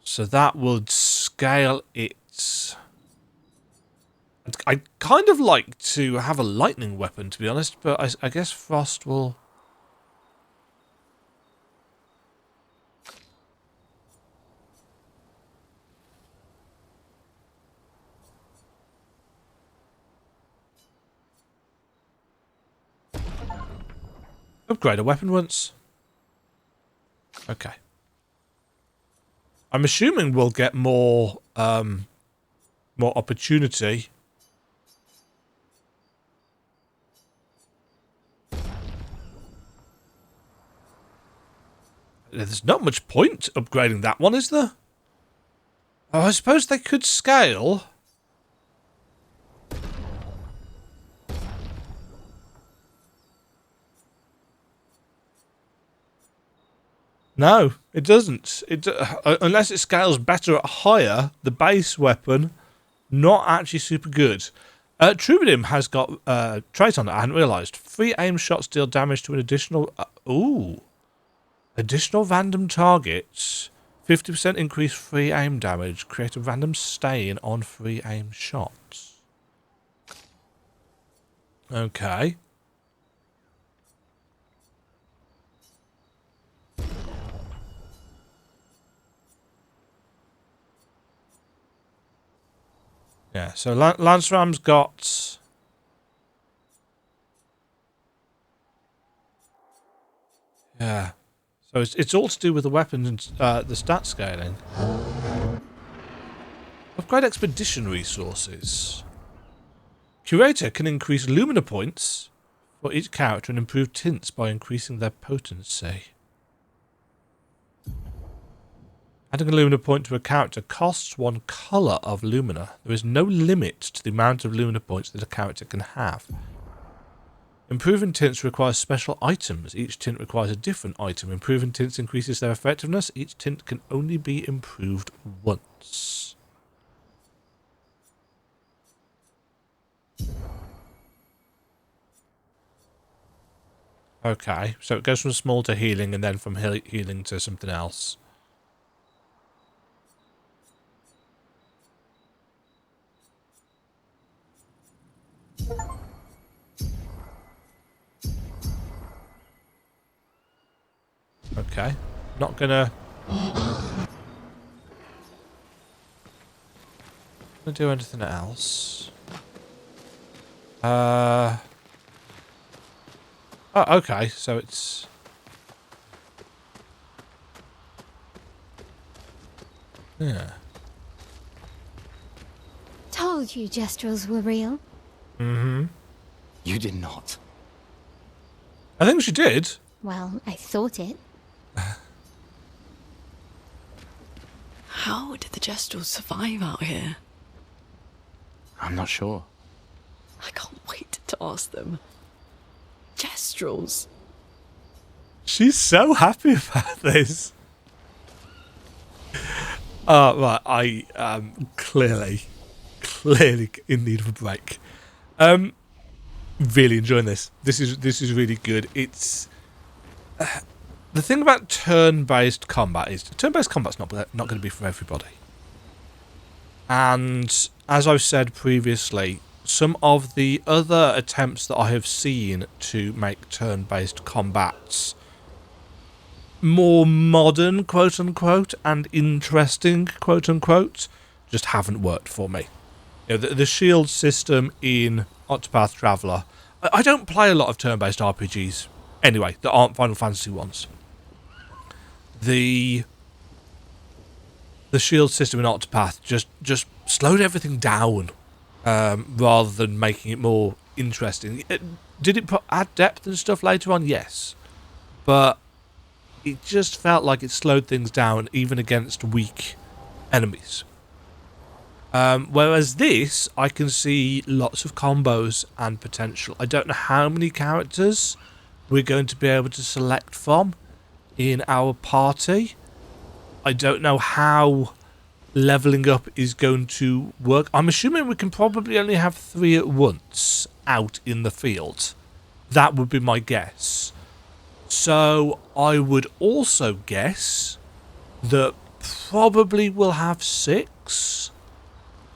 So that would scale it. I'd kind of like to have a lightning weapon, to be honest, but I guess Frost will... Upgrade a weapon once. Okay. I'm assuming we'll get more opportunity. There's not much point upgrading that one, is there? Oh, I suppose they could scale. No, it doesn't. Unless it scales better at higher, the base weapon, not actually super good. Troubadour has got a trait on it I hadn't realised. Free aim shots deal damage to an additional... Additional random targets. 50% increase free aim damage. Create a random stain on free aim shots. Okay. Yeah, so Lance Ram's got... Yeah. So it's all to do with the weapon and the stat scaling. Upgrade expedition resources. Curator can increase Lumina points for each character and improve tints by increasing their potency. Adding a Lumina point to a character costs 1 colour of Lumina. There is no limit to the amount of Lumina points that a character can have. Improving tints requires special items. Each tint requires a different item. Improving tints increases their effectiveness. Each tint can only be improved once. Okay, so it goes from small to healing, and then from healing to something else. Okay, not gonna do anything else. Oh, okay, so it's... Yeah. Told you gestrels were real. Mm-hmm. You did not. I think she did. Well, I thought it. How did the Gestrels survive out here? I'm not sure. I can't wait to ask them. Gestrels. She's so happy about this. Right, I am clearly in need of a break. Really enjoying this. This is really good. It's the thing about turn-based combat is turn-based combat's not going to be for everybody. And as I've said previously, some of the other attempts that I have seen to make turn-based combats more modern, quote-unquote, and interesting, quote-unquote, just haven't worked for me. You know, the shield system in Octopath Traveler... I don't play a lot of turn-based RPGs anyway, that aren't Final Fantasy ones. The shield system in Octopath just slowed everything down rather than making it more interesting. Did it add depth and stuff later on? Yes. But it just felt like it slowed things down even against weak enemies. Whereas this, I can see lots of combos and potential. I don't know how many characters we're going to be able to select from in our party. I don't know how leveling up is going to work. I'm assuming we can probably only have 3 at once out in the field. That would be my guess. So I would also guess that probably we'll have 6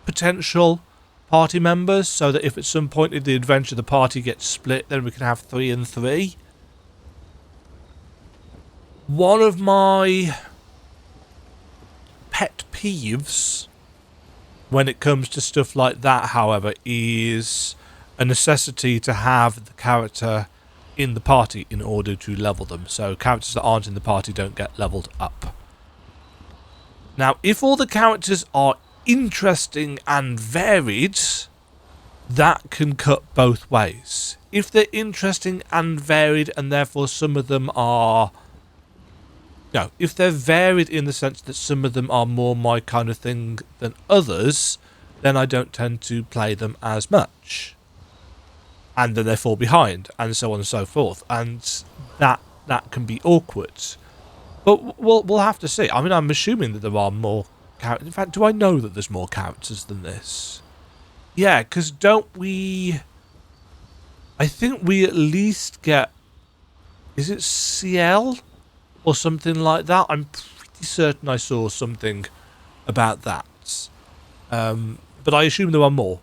potential party members, so that if at some point in the adventure the party gets split, then we can have 3 and 3. One of my pet peeves when it comes to stuff like that, however, is a necessity to have the character in the party in order to level them. So characters that aren't in the party don't get leveled up. Now, if all the characters are interesting and varied, that can cut both ways. If they're interesting and varied, and therefore some of them are... No, if they're varied in the sense that some of them are more my kind of thing than others, then I don't tend to play them as much. And then they fall behind, and so on and so forth. And that can be awkward. But we'll have to see. I mean, I'm assuming that there are more characters. In fact, do I know that there's more characters than this? Yeah, because don't we... I think we at least get... Is it Ciel? Or something like that? I'm pretty certain I saw something about that. But I assume there are more.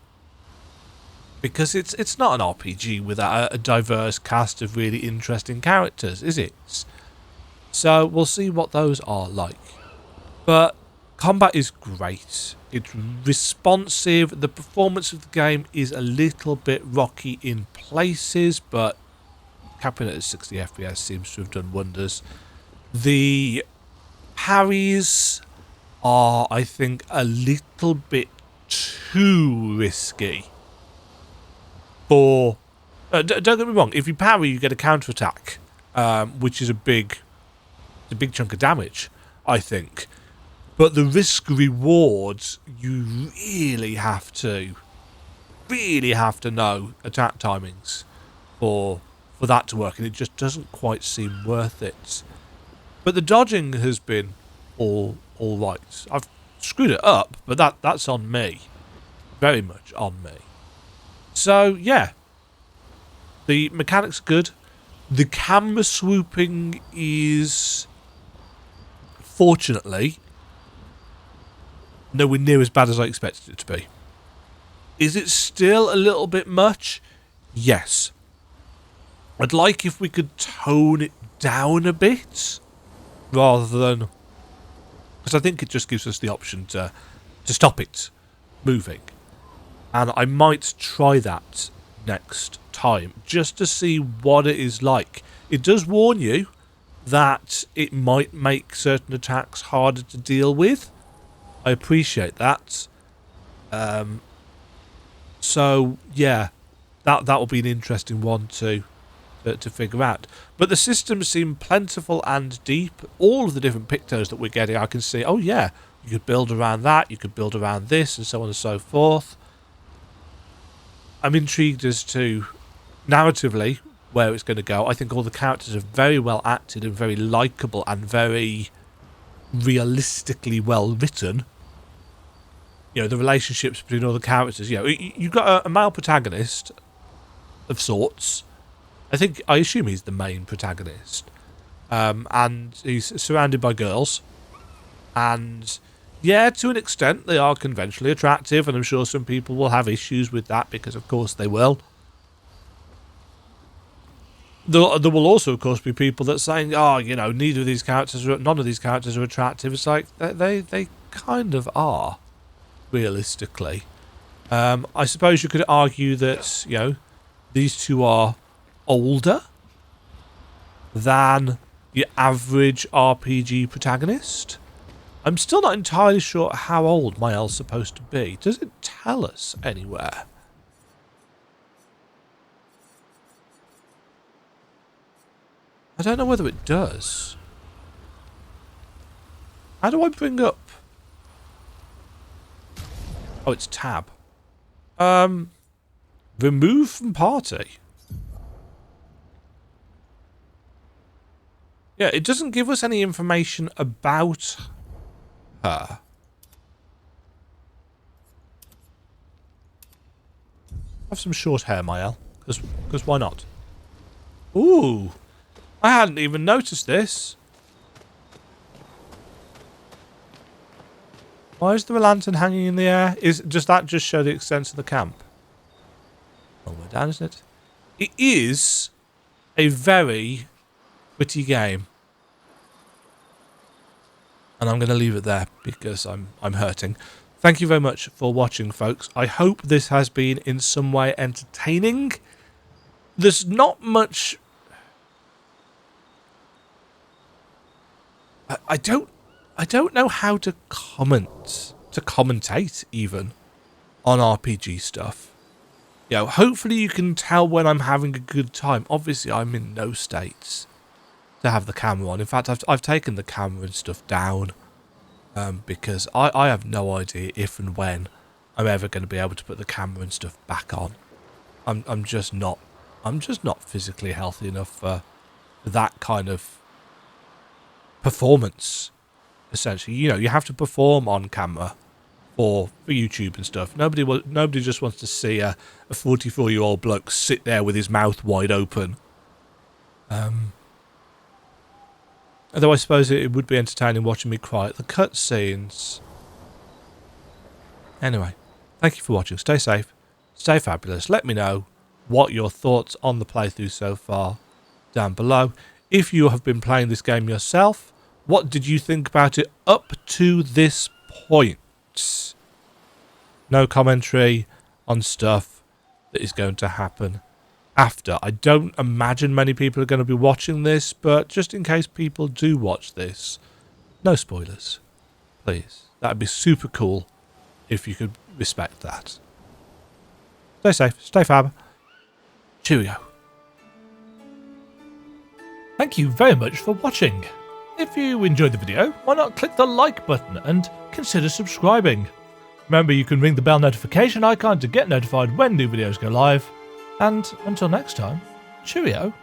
Because it's not an RPG without a diverse cast of really interesting characters, is it? So we'll see what those are like. But combat is great. It's responsive. The performance of the game is a little bit rocky in places, but capping it at 60 FPS seems to have done wonders. The parries are, I think, a little bit too risky for... don't get me wrong, if you parry, you get a counterattack, which is a big chunk of damage, I think. But the risk-rewards, you really have to know attack timings for that to work, and it just doesn't quite seem worth it. But the dodging has been all right. I've screwed it up, but that's on me. Very much on me. So, yeah. The mechanics are good. The camera swooping is, fortunately, nowhere near as bad as I expected it to be. Is it still a little bit much? Yes. I'd like if we could tone it down a bit, rather than... because I think it just gives us the option to stop it moving. And I might try that next time, just to see what it is like. It does warn you that it might make certain attacks harder to deal with. I appreciate that. So, yeah, that will be an interesting one to figure out. But the systems seem plentiful and deep. All of the different pictos that we're getting, I can see, oh yeah, you could build around that, you could build around this, and so on and so forth. I'm intrigued as to, narratively, where it's going to go. I think all the characters are very well acted and very likeable and very realistically well written. You know, the relationships between all the characters. You know, you've got a male protagonist of sorts. I assume he's the main protagonist. And he's surrounded by girls. And yeah, to an extent, they are conventionally attractive, and I'm sure some people will have issues with that, because of course they will. There will also, of course, be people that saying, oh, you know, none of these characters are attractive. It's like, they kind of are, realistically. I suppose you could argue that, you know, these two are older than your average RPG protagonist. I'm still not entirely sure how old Maelle's supposed to be. Does it tell us anywhere? I don't know whether it does. How do I bring up? Oh, it's tab. Remove from party. Yeah, it doesn't give us any information about her. Have some short hair, Maelle. Because why not? Ooh. I hadn't even noticed this. Why is there a lantern hanging in the air? Does that just show the extent of the camp? Oh, we're down, isn't it? It is a very pretty game. And I'm going to leave it there because I'm hurting. Thank you very much for watching, folks. I hope this has been in some way entertaining. There's not much... I don't know how to commentate even on RPG stuff. You know, hopefully you can tell when I'm having a good time. Obviously, I'm in no states to have the camera on. In fact, I've taken the camera and stuff down because I have no idea if and when I'm ever going to be able to put the camera and stuff back on. I'm just not physically healthy enough for that kind of performance. Essentially, you know, you have to perform on camera for YouTube and stuff. Nobody just wants to see a 44-year-old bloke sit there with his mouth wide open. Although I suppose it would be entertaining watching me cry at the cutscenes. Anyway, thank you for watching. Stay safe, stay fabulous. Let me know what your thoughts on the playthrough so far down below. If you have been playing this game yourself, what did you think about it up to this point? No commentary on stuff that is going to happen after. I don't imagine many people are going to be watching this, but just in case people do watch this, no spoilers. Please. That would be super cool if you could respect that. Stay safe, stay fab. Cheerio. Thank you very much for watching. If you enjoyed the video, why not click the like button and consider subscribing. Remember, you can ring the bell notification icon to get notified when new videos go live. And until next time, cheerio.